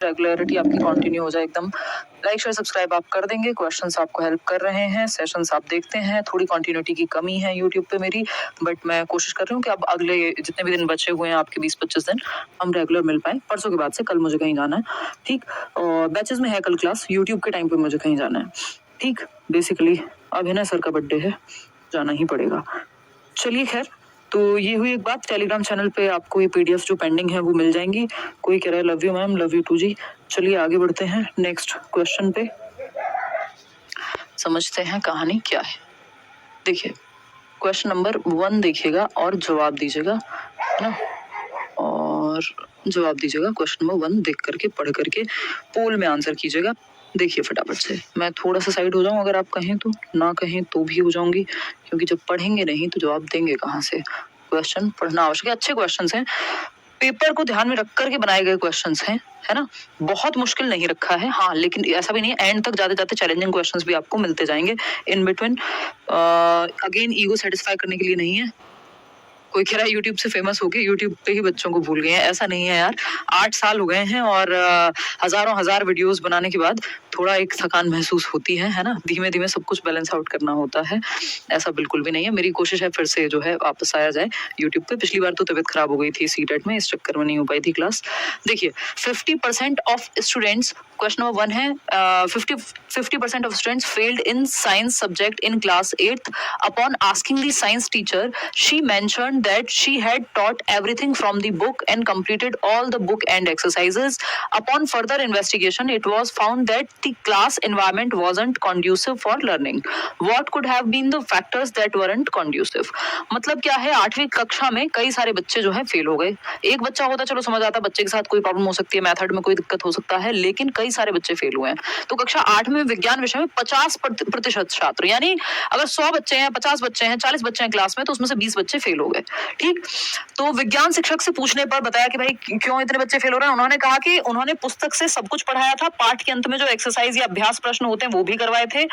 Regularity आपकी continue हो जाए एकदम। लाइक शेयर सब्सक्राइब आप कर देंगे, क्वेश्चंस आपको हेल्प कर रहे हैं, सेशंस आप देखते हैं। थोड़ी कंटिन्यूटी की कमी है यूट्यूब पे मेरी, बट मैं कोशिश कर रही हूँ कि अब अगले जितने भी दिन बचे हुए हैं आपके 20-25 दिन हम रेगुलर मिल पाए। परसों के बाद से, कल मुझे कहीं जाना है, ठीक, और बैचेस में है कल क्लास, यूट्यूब के टाइम पे मुझे कहीं जाना है, ठीक। बेसिकली अभिनय सर का बर्थडे है, जाना ही पड़ेगा। चलिए खैर, तो ये हुई एक बात। टेलीग्राम चैनल पे आपको ये पीडीएफ जो पेंडिंग है वो मिल जाएंगी। कोई कह रहा है love you ma'am, love you too जी। चलिए आगे बढ़ते हैं नेक्स्ट क्वेश्चन पे, समझते हैं कहानी क्या है। देखिए क्वेश्चन नंबर 1 देखिएगा और जवाब दीजिएगा, है ना, और जवाब दीजिएगा क्वेश्चन नंबर 1 देख करके, पढ़ करके, पोल में आंसर कीजिएगा। देखिए फटाफट से, मैं थोड़ा सा साइड हो जाऊं अगर आप कहें तो, ना कहें तो भी हो जाऊंगी, क्योंकि जब पढ़ेंगे नहीं तो जवाब देंगे कहाँ से। क्वेश्चन पढ़ना आवश्यक है, अच्छे क्वेश्चंस हैं, पेपर को ध्यान में रख करके बनाए गए क्वेश्चंस हैं, है ना, बहुत मुश्किल नहीं रखा है। हाँ लेकिन ऐसा भी नहीं है, एंड तक जाते जाते चैलेंजिंग क्वेश्चंस भी आपको मिलते जाएंगे in between. Again ego satisfy करने के लिए नहीं है। कोई कह रहा है यूट्यूब से फेमस हो गए, यूट्यूब पे ही बच्चों को भूल गए हैं, ऐसा नहीं है यार। 8 साल हो गए हैं और हजारों हजार वीडियोस बनाने के बाद थोड़ा एक थकान महसूस होती है ना, धीमे धीमे सब कुछ बैलेंस आउट करना होता है, ऐसा बिल्कुल भी नहीं है। मेरी कोशिश है फिर से जो है वापस आया जाए यूट्यूब पे। पिछली बार तो तबीयत खराब हो गई थी सीटेट में, इस चक्कर में नहीं हो पाई थी क्लास। देखिए 50% ऑफ स्टूडेंट्स, क्वेश्चन नंबर 1 है, 50% of students failed in science subject in class 8th. Upon asking the science teacher, she mentioned that she had taught everything from the book and completed all the book and exercises. Upon further investigation, it was found that the class environment wasn't conducive for learning. What could have been the factors that weren't conducive? मतलब क्या है, 8वीं कक्षा में कई सारे बच्चे जो है फेल हो गए। एक बच्चा होता चलो समझ आता, बच्चे के साथ कोई प्रॉब्लम हो सकती है, मेथड में कोई दिक्कत हो सकता है, लेकिन कई सारे बच्चे फेल हुए हैं। तो कक्षा 8 में विज्ञान विषय में 50% छात्र, यानी अगर 100 बच्चे हैं, 50 बच्चे हैं, 40 बच्चे हैं क्लास में, तो उसमें से 20 बच्चे फेल हो गए, ठीक। तो विज्ञान शिक्षक से पूछने पर बताया कि भाई क्यों इतने बच्चे फेल हो रहे हैं, उन्होंने कहा कि उन्होंने पुस्तक से सब कुछ पढ़ाया था, पाठ के अंत में जो एक्सरसाइज या अभ्यास प्रश्न होते हैं वो भी करवाए थे।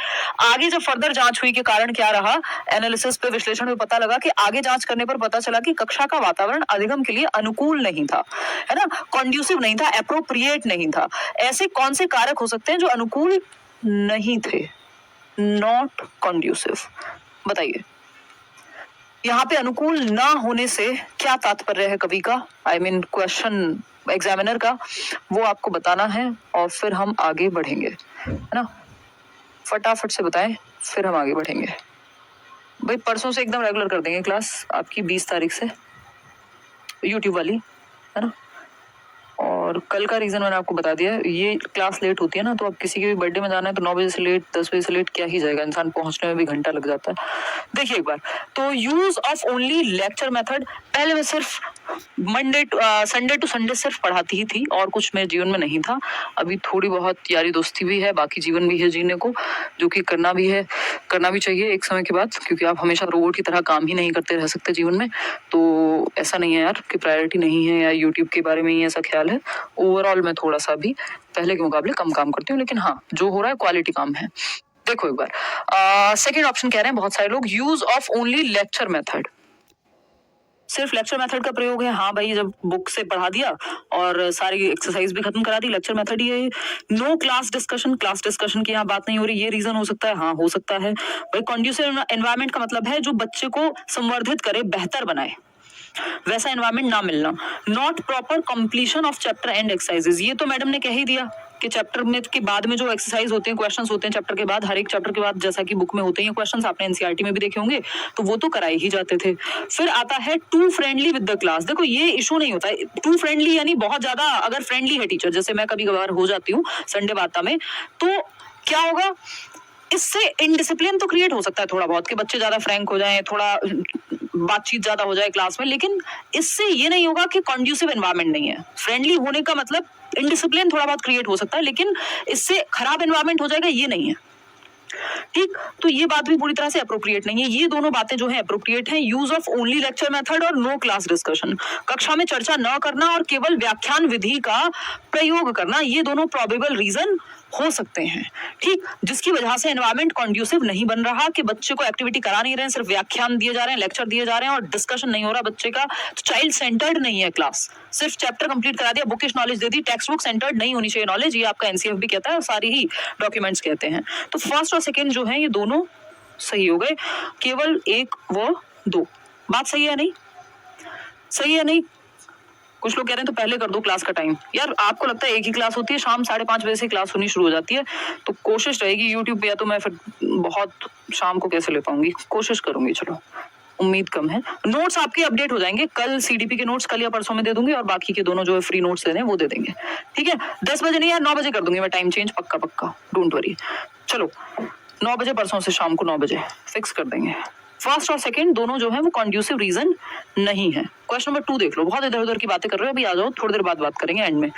आगे जब फर्दर जांच हुई कि कारण क्या रहा, एनालिसिस पे, विश्लेषण पे पता लगा कि आगे जांच करने पर पता चला कि कक्षा का वातावरण अधिगम के लिए अनुकूल नहीं था, है ना, कॉन्ड्यूसिव नहीं था, एप्रोप्रिएट नहीं था। ऐसे कौन से कारक हो सकते हैं जो अनुकूल नहीं थे, नॉट कॉन्ड्यूसिव, बताइए। यहाँ पे अनुकूल ना होने से क्या तात्पर्य है कवि का, आई मीन क्वेश्चन एग्जामिनर का, वो आपको बताना है और फिर हम आगे बढ़ेंगे, है ना। फटाफट से बताएं फिर हम आगे बढ़ेंगे। भाई परसों से एकदम रेगुलर कर देंगे क्लास आपकी, 20 तारीख से यूट्यूब वाली, है ना। और कल का रीजन मैंने आपको बता दिया, ये क्लास लेट होती है ना, तो अब किसी के भी बर्थडे में जाना है तो 9 बजे से लेट, 10 बजे से लेट क्या ही जाएगा, इंसान पहुंचने में भी घंटा लग जाता है। देखिए एक बार, तो use of only lecture method, पहले मैं सिर्फ संडे टू संडे सिर्फ पढ़ाती ही थी और कुछ मेरे जीवन में नहीं था। अभी थोड़ी बहुत यारी दोस्ती भी है, बाकी जीवन भी है जीने को, जो कि करना भी है, करना भी चाहिए एक समय के बाद, क्योंकि आप हमेशा रोबोट की तरह काम ही नहीं करते रह सकते जीवन में। तो ऐसा नहीं है यार कि प्रायोरिटी नहीं है या यूट्यूब के बारे में ही ऐसा ख्याल है। ओवरऑल मैं थोड़ा सा भी पहले के मुकाबले कम काम करती हूँ, लेकिन हाँ जो हो रहा है क्वालिटी काम है। देखो एक बार, सेकेंड ऑप्शन कह रहे हैं बहुत सारे लोग, use of only lecture method, सिर्फ लेक्चर मेथड का प्रयोग है। हाँ भाई, जब बुक से पढ़ा दिया और सारी एक्सरसाइज भी खत्म करा दी, लेक्चर मेथड ही है। No class discussion, class discussion की यहाँ बात नहीं हो रही, ये रीजन हो सकता है, हाँ हो सकता है भाई। कॉन्ड्यूसिव एनवायरनमेंट का मतलब है जो बच्चे को संवर्धित करे, बेहतर बनाए, वैसा एनवायरनमेंट ना मिलना। Not proper completion of chapter and exercises, ये तो मैडम ने कह ही दिया कि चैप्टर में के बाद में जो एक्सरसाइज होते हैं, क्वेश्चंस होते हैं चैप्टर के बाद, हर एक चैप्टर के बाद, जैसा कि बुक में होते हैं क्वेश्चंस, आपने एनसीईआरटी में भी देखे होंगे, तो वो तो कराए ही जाते थे। फिर आता है too friendly with the class. देखो ये इशू नहीं होता है, टू फ्रेंडली यानी बहुत ज्यादा अगर फ्रेंडली है टीचर, जैसे मैं कभी कभार हो जाती हूँ संडे वार्ता में, तो क्या होगा, इससे इनडिसिप्लिन तो क्रिएट हो सकता है थोड़ा बहुत, कि बच्चे ज्यादा फ्रैंक हो जाएं, थोड़ा बातचीत ज्यादा हो जाए क्लास में, लेकिन इससे ये नहीं होगा कि कॉन्ड्यूसिव एनवायरनमेंट नहीं है। फ्रेंडली होने का मतलब इनडिसिप्लिन थोड़ा बहुत क्रिएट हो सकता है, लेकिन इससे खराब एनवायरनमेंट हो जाएगा ये नहीं है, ठीक। तो ये बात भी पूरी तरह से अप्रोप्रिएट नहीं है, ये दोनों बातें जो है अप्रोप्रिएट हैं। Use of only lecture method और नो क्लास डिस्कशन, कक्षा में चर्चा न करना और केवल व्याख्यान विधि का प्रयोग करना, ये दोनों प्रोबेबल रीजन हो सकते हैं, ठीक, जिसकी वजह से एनवायरमेंट कॉन्ड्यूसिव नहीं बन रहा, कि बच्चे को एक्टिविटी करा नहीं रहे हैं, सिर्फ व्याख्यान दिए जा रहे हैं, लेक्चर दिए जा रहे हैं और डिस्कशन नहीं हो रहा बच्चे का, तो चाइल्ड सेंटर्ड नहीं है क्लास, सिर्फ चैप्टर कंप्लीट करा दिया, बुकिश नॉलेज दे दी, टेक्स्ट बुक सेंटर्ड नहीं होनी चाहिए नॉलेज, ये आपका एनसीएफ भी कहता है और सारी ही डॉक्यूमेंट्स कहते हैं। तो फर्स्ट और सेकेंड जो है ये दोनों सही हो गए, केवल एक व दो। बात सही है नहीं? सही है नहीं? कुछ लोग कह रहे हैं तो पहले कर दो क्लास का टाइम। यार आपको लगता है एक ही क्लास होती है, शाम 5:30 बजे से क्लास होनी शुरू हो जाती है, तो कोशिश रहेगी यूट्यूब पे, या तो मैं फिर बहुत शाम को कैसे ले पाऊंगी, कोशिश करूंगी, चलो उम्मीद कम है। नोट्स आपके अपडेट हो जाएंगे कल, सीडीपी के नोट्स कल या परसों में दे दूंगी और बाकी के दोनों जो है फ्री नोट्स देने वो दे देंगे, ठीक है। 10 बजे नहीं यार 9 बजे कर दूंगी मैं, टाइम चेंज पक्का पक्का, डोंट वरी। चलो 9 बजे परसों से शाम को 9 बजे फिक्स कर देंगे। फर्स्ट और सेकंड दोनों जो है वो कॉन्ड्यूसिव रीजन नहीं है। क्वेश्चन नंबर 2 देख लो, बहुत इधर उधर की बातें कर रहे हो, अभी आ जाओ, थोड़ी देर बाद बात करेंगे एंड में।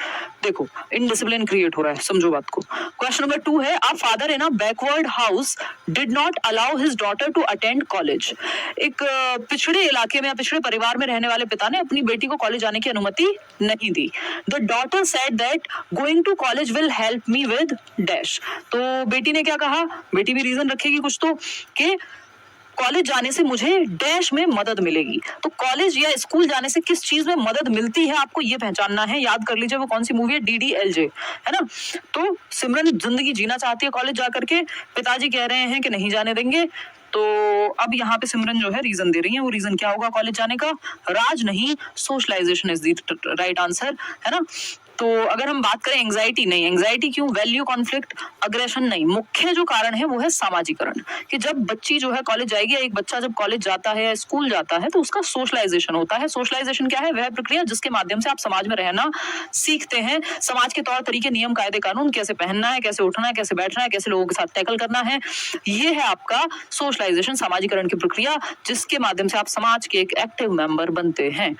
देखो इनडिसिप्लिन क्रिएट हो रहा है, समझो बात को। क्वेश्चन नंबर 2 है, a father in a backward house did not allow his daughter to attend college. एक पिछड़े इलाके में या पिछड़े परिवार में रहने वाले पिता ने अपनी बेटी को कॉलेज जाने की अनुमति नहीं दी। The daughter said that going to college will help me with dash. तो बेटी ने क्या कहा, बेटी भी रीजन रखेगी कुछ तो, कि कॉलेज जाने से मुझे डैश में मदद मिलेगी। तो कॉलेज या स्कूल जाने से किस चीज में मदद मिलती है आपको ये पहचानना है, याद कर लीजिए वो कौन सी मूवी है, DDLJ, है ना। तो सिमरन जिंदगी जीना चाहती है कॉलेज जाकर के, पिताजी कह रहे हैं कि नहीं जाने देंगे, तो अब यहाँ पे सिमरन जो है रीजन दे रही है, वो रीजन क्या होगा कॉलेज जाने का, राज नहीं socialisation is the right answer, है ना। तो अगर हम बात करें एंजाइटी, नहीं एंजाइटी क्यों, वैल्यू कॉन्फ्लिक्ट, अग्रेशन नहीं, मुख्य जो कारण है वो है सामाजिकरण, कि जब बच्ची जो है कॉलेज जाएगी या एक बच्चा जब कॉलेज जाता है या स्कूल जाता है तो उसका सोशलाइजेशन होता है। सोशलाइजेशन क्या है, वह प्रक्रिया जिसके माध्यम से आप समाज में रहना सीखते हैं, समाज के तौर तरीके, नियम, कायदे, कानून, कैसे पहनना है, कैसे उठना है, कैसे बैठना है, कैसे लोगों के साथ टैकल करना है, ये है आपका सोशलाइजेशन, सामाजिकरण की प्रक्रिया, जिसके माध्यम से आप समाज के एक एक्टिव मेंबर बनते हैं,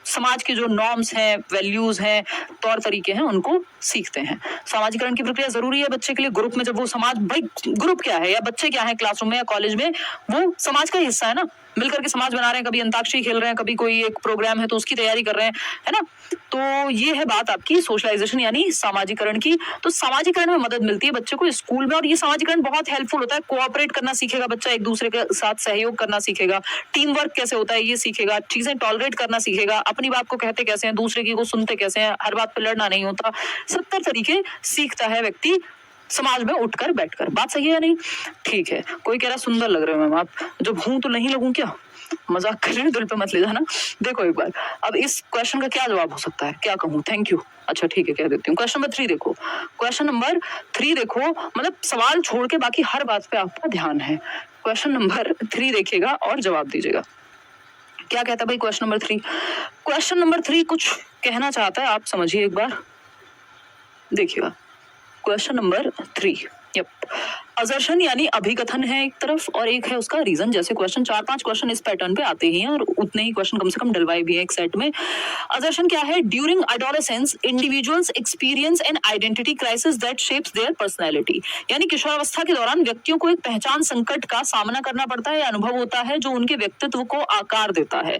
समाज के जो नॉर्म्स हैं, वैल्यूज हैं, तौर तरीके हैं, उनको सीखते हैं। सामाजिकरण की प्रक्रिया जरूरी है बच्चे के लिए। ग्रुप में जब वो समाज, भाई ग्रुप क्या है या बच्चे क्या है क्लासरूम में या कॉलेज में, वो समाज का हिस्सा है ना, मिलकर के समाज बना रहे हैं, कभी अंताक्षरी खेल रहे हैं, कभी कोई एक प्रोग्राम है तो उसकी तैयारी कर रहे हैं, है ना। तो ये है बात आपकी सोशलाइजेशन यानी सामाजिकरण की। तो सामाजिकरण में मदद मिलती है बच्चे को स्कूल में, और ये सामाजिकरण बहुत हेल्पफुल होता है। कोऑपरेट करना सीखेगा बच्चा, एक दूसरे के साथ सहयोग करना सीखेगा, टीम वर्क कैसे होता है ये सीखेगा, चीजें टॉलरेट करना सीखेगा, अपनी बात को कहते कैसे हैं, दूसरे की को सुनते कैसे हैं, हर बात पर लड़ना नहीं होता, 70 तरीके सीखता है व्यक्ति समाज में उठकर बैठकर। बात सही है या नहीं? ठीक है। कोई कह रहा सुंदर लग रहे हो मैम आप, जब हूं तो नहीं लगूं क्या? मजाक कर रहे हो, दिल पे मत ले जाना। देखो एक बार, अब इस क्वेश्चन का क्या जवाब हो सकता है, क्या कहूं, थैंक यू, अच्छा ठीक है कह देती हूँ। क्वेश्चन नंबर 3 देखो, क्वेश्चन नंबर 3 देखो, मतलब सवाल छोड़ के बाकी हर बात पे आपका ध्यान है। क्वेश्चन नंबर 3 देखिएगा और जवाब दीजिएगा। क्या कहता है भाई क्वेश्चन नंबर 3? क्वेश्चन नंबर 3 कुछ कहना चाहता है, आप समझिए एक बार, देखिएगा। क्वेश्चन नंबर 3, यप, असर्शन यानी अभिकथन है एक तरफ और एक है उसका रीजन। जैसे क्वेश्चन 4-5 क्वेश्चन इस पैटर्न पे आते ही हैं और उतने ही क्वेश्चन कम से कम डलवाए भी हैं एक सेट में। असर्शन क्या है? During adolescence individuals experience an identity crisis that shapes their personality, यानी किशोरावस्था के दौरान व्यक्तियों को एक पहचान संकट का सामना करना पड़ता है या अनुभव होता है जो उनके व्यक्तित्व को आकार देता है।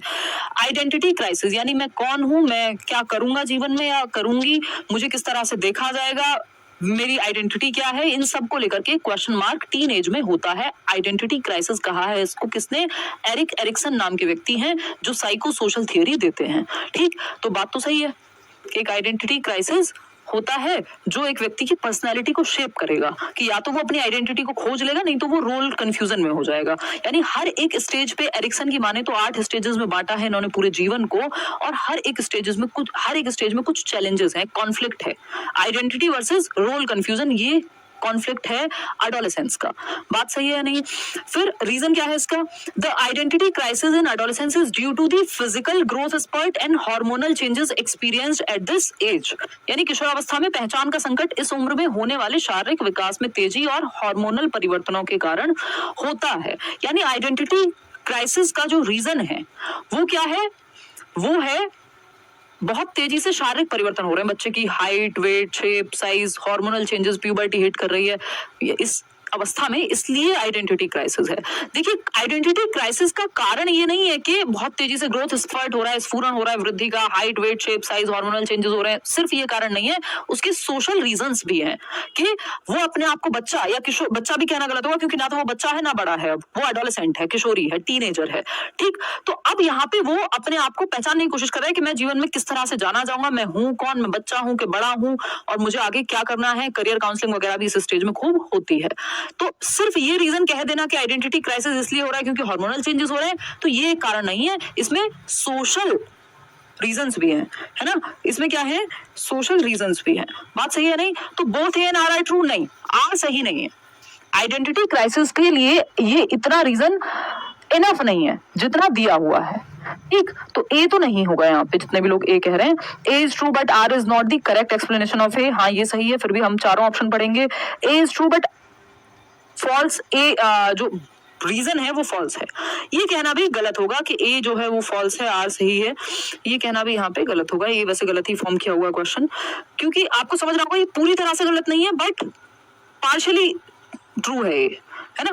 आइडेंटिटी क्राइसिस यानी मैं कौन हूं, मैं क्या करूंगा जीवन में या करूंगी, मुझे किस तरह से देखा जाएगा, मेरी आइडेंटिटी क्या है, इन सब को लेकर के क्वेश्चन मार्क टीन एज में होता है। आइडेंटिटी क्राइसिस कहा है इसको किसने? एरिक एरिक्सन नाम के व्यक्ति हैं जो साइको सोशल थियरी देते हैं। ठीक, तो बात तो सही है कि एक आइडेंटिटी क्राइसिस होता है जो एक व्यक्ति की पर्सनैलिटी को शेप करेगा, कि या तो वो अपनी आइडेंटिटी को खोज लेगा, नहीं तो वो रोल कंफ्यूजन में हो जाएगा। यानी हर एक स्टेज पे एरिक्सन की माने तो 8 स्टेजेस में बांटा है इन्होंने पूरे जीवन को, और हर एक स्टेज में कुछ चैलेंजेस हैं, कॉन्फ्लिक्ट है। आइडेंटिटी वर्सेस रोल कंफ्यूजन, ये कॉन्फ्लिक्ट है एडोलेसेंस का। बात सही है या नहीं? फिर रीजन क्या है इसका? The identity crisis in adolescence is due to the physical growth spurt and hormonal changes experienced at this age, यानी किशोरावस्था में पहचान का संकट इस उम्र में होने वाले शारीरिक विकास में तेजी और हार्मोनल परिवर्तनों के कारण होता है। यानी आइडेंटिटी क्राइसिस का जो रीजन है वो क्या है? वो है बहुत तेजी से शारीरिक परिवर्तन हो रहे हैं, बच्चे की height, weight, shape, size, hormonal changes, puberty hit कर रही है, इस अवस्था में, इसलिए आइडेंटिटी क्राइसिस है। देखिए, आइडेंटिटी क्राइसिस का कारण ये नहीं है कि बहुत तेजी से ग्रोथ स्पर्ट हो रहा है, स्फुरन हो रहा है वृद्धि का, height, weight, shape, size, hormonal changes हो रहे हैं, सिर्फ ये कारण नहीं है, उसके सोशल रीजंस भी हैं कि वो अपने आप को बच्चा या किशोर, बच्चा भी कहना गलत होगा क्योंकि ना तो वो बच्चा है ना बड़ा है, वो एडोलेसेंट है, किशोरी है, टीनेजर है, ठीक। तो अब यहाँ पे वो अपने आप को पहचानने की कोशिश कर रहा है कि मैं जीवन में किस तरह से जाना चाहूंगा, मैं हूं कौन, मैं बच्चा हूं कि बड़ा हूं, और मुझे आगे क्या करना है। करियर काउंसलिंग वगैरह भी इस स्टेज में खूब होती है। तो सिर्फ ये रीजन कह देना कि आइडेंटिटी क्राइसिस इसलिए हो रहा है क्योंकि हार्मोनल चेंजेस हो रहे हैं, तो ये एक कारण नहीं है, इसमें सोशल रीजंस भी हैं, है ना। इसमें क्या है, सोशल रीजंस भी हैं। बात सही है नहीं? तो both A and R true नहीं, आर सही नहीं है। आइडेंटिटी क्राइसिस के लिए ये इतना रीजन इनफ नहीं है जितना दिया हुआ है, ठीक। तो ए तो नहीं होगा यहाँ पे, जितने भी लोग ए कह रहे हैं। A is true but R is not the correct explanation of A. हाँ, ये सही है, फिर भी हम चारों ऑप्शन पढ़ेंगे। ए इज ट्रू बट फॉल्स, ए जो रीजन है वो फॉल्स है। ये कहना भी गलत होगा कि ए जो है वो फॉल्स है, आर सही है, ये कहना भी यहाँ पे गलत होगा। ये वैसे गलत ही फॉर्म किया हुआ क्वेश्चन, क्योंकि आपको समझना होगा ये पूरी तरह से गलत नहीं है, बट पार्शियली ट्रू है ना।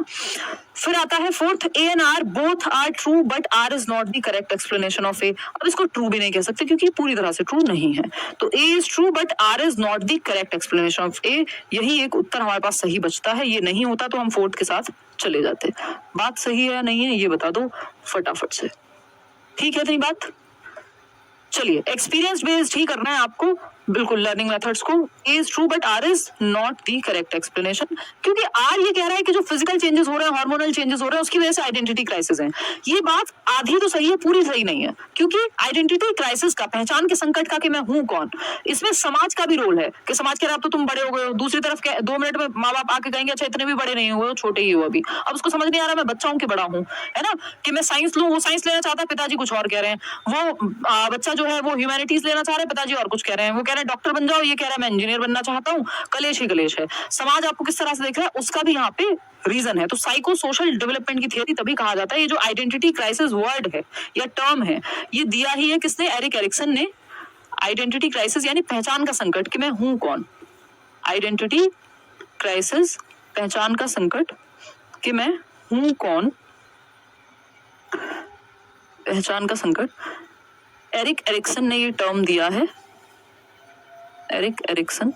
फिर आता है fourth, A and R both are true but R is not the correct explanation of A. अब इसको ट्रू भी नहीं कह सकते क्योंकि पूरी तरह से ट्रू नहीं है। तो A is true but R is not the correct explanation of A, यही एक उत्तर हमारे पास सही बचता है। ये नहीं होता तो हम फोर्थ के साथ चले जाते। बात सही है या नहीं है ये बता दो फटाफट से, ठीक है? इतनी बात। चलिए, एक्सपीरियंस बेस्ड ही करना है आपको, बिल्कुल लर्निंग मेथड्स को। A is true but R is not the correct explanation, क्योंकि आर ये कह रहा है कि जो फिजिकल चेंजेस हो रहे हैं, हार्मोनल चेंजेस हो रहे हैं, उसकी वजह से आइडेंटिटी क्राइसिस है। ये बात आधी तो सही है, पूरी सही नहीं है, क्योंकि आइडेंटिटी क्राइसिस का, पहचान के संकट का कि मैं हूं कौन, इसमें समाज का भी रोल है कि समाज कह रहा है अब तो तुम बड़े हो गए हो। दूसरी तरफ 2 मिनट में माँ बाप आके कहेंगे अच्छा इतने भी बड़े नहीं हुए हो, छोटे ही हो अभी। अब उसको समझ नहीं आ रहा मैं बच्चा हूं कि बड़ा हूं, है ना। कि मैं साइंस लूं, वो साइंस लेना चाहता है, पिताजी कुछ और कह रहे हैं। वो बच्चा जो है वो ह्यूमैनिटीज लेना चाह रहे हैं, पिताजी और कुछ कह रहे हैं। वो कह रहे हैं डॉक्टर बन जाओ, ये कह रहा है मैं इंजीनियर बनना चाहता हूँ। कलेश ही कलेश है। समाज आपको किस तरह से देख रहा है उसका भी यहाँ पे रीजन है। तो साइको सोशल डेवलपमेंट की थियरी तभी कहा जाता है। ये जो आइडेंटिटी क्राइसिस वर्ड है या टर्म है, ये दिया ही है किसने? एरिक एरिक्सन ने। आइडेंटिटी क्राइसिस यानी पहचान का संकट कि मैं हूं कौन। आइडेंटिटी क्राइसिस, पहचान का संकट कि मैं हूं कौन, पहचान का संकट। एरिक एरिक्सन ने ये टर्म दिया है। एरिक एरिक्सन,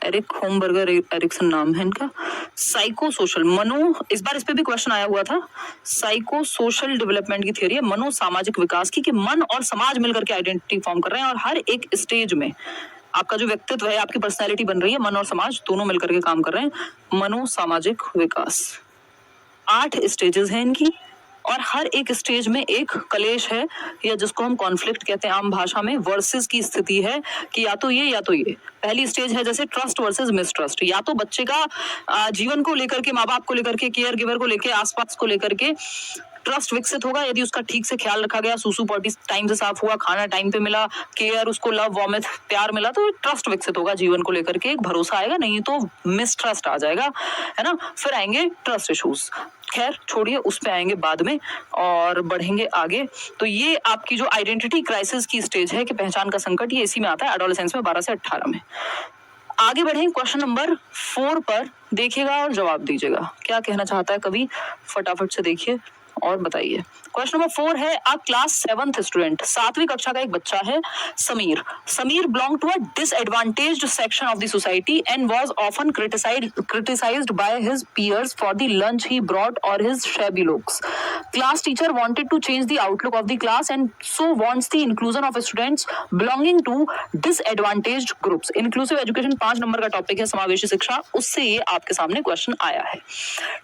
एरिक होमबर्गर एरिक्सन नाम है इनका। साइको सोशल, मनो, इस बार इस पे भी क्वेश्चन आया हुआ था। साइको सोशल डेवलपमेंट की थ्योरी है मनो सामाजिक विकास की, कि मन और समाज मिलकर के आइडेंटिटी फॉर्म कर रहे हैं, और हर एक स्टेज में आपका जो व्यक्तित्व है, आपकी पर्सनैलिटी बन रही है, मन और समाज दोनों मिलकर के काम कर रहे हैं। मनो सामाजिक विकास, 8 स्टेजेस हैं इनकी, और हर एक स्टेज में एक कलेश है, या जिसको हम कॉन्फ्लिक्ट कहते हैं आम भाषा में, वर्सेस की स्थिति है कि या तो ये या तो ये। पहली स्टेज है जैसे ट्रस्ट वर्सेस मिसट्रस्ट, या तो बच्चे का जीवन को लेकर के, माँ बाप को लेकर के, केयर गिवर को लेकर, आसपास को लेकर के ट्रस्ट विकसित होगा यदि उसका ठीक से ख्याल रखा गया, सूसू पॉटी टाइम से साफ हुआ, खाना टाइम पे मिला, केयर, उसको लव वार्मथ प्यार मिला, तो ट्रस्ट विकसित होगा जीवन को लेकर के, एक भरोसा आएगा। नहीं तो मिसट्रस्ट आ जाएगा, है ना। फिर आएंगे ट्रस्ट इश्यूज, खैर छोड़िए, उस पे आएंगे बाद में और बढ़ेंगे आगे। तो ये आपकी जो आइडेंटिटी क्राइसिस की स्टेज है कि पहचान का संकट, ये इसी में आता है, एडोलेसेंस में 12 से 18 में। आगे बढ़ेंगे क्वेश्चन नंबर 4 पर, देखिएगा और जवाब दीजिएगा क्या कहना चाहता है कवि, फटाफट से देखिए और बताइए। क्वेश्चन नंबर 4 है, अ क्लास 7th स्टूडेंट, 7वीं कक्षा का एक बच्चा है Sameer. Sameer belong to a disadvantaged section of the society and was often criticised by his peers for the lunch he brought और his shabby looks. Class teacher wanted to change the outlook of the class and so wants the inclusion of students belonging to disadvantaged groups. Inclusive education 5 number का topic है, समावेशी शिक्षा, उससे ये आपके सामने question आया है,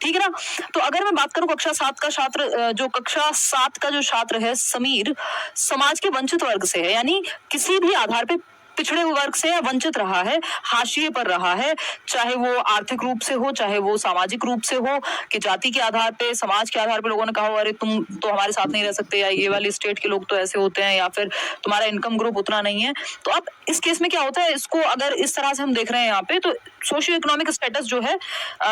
ठीक है ना। तो अगर मैं बात करूं कक्षा 7 का छात्र, जो कक्षा 7 का जो छात्र है समीर, समाज के वंचित वर्ग से है, यानी किसी भी आधार पे पिछड़े वर्ग से वंचित रहा है, हाशिए पर रहा है, चाहे वो आर्थिक रूप से हो, चाहे वो सामाजिक रूप से हो, कि जाति के आधार पे, समाज के आधार पे लोगों ने कहा अरे तुम तो हमारे साथ नहीं रह सकते, या ये वाली स्टेट के लोग तो ऐसे होते हैं, या फिर तुम्हारा इनकम ग्रुप उतना नहीं है। तो अब इस केस में क्या होता है, इसको अगर इस तरह से हम देख रहे हैं यहाँ पे, तो सोशियो इकोनॉमिक स्टेटस जो है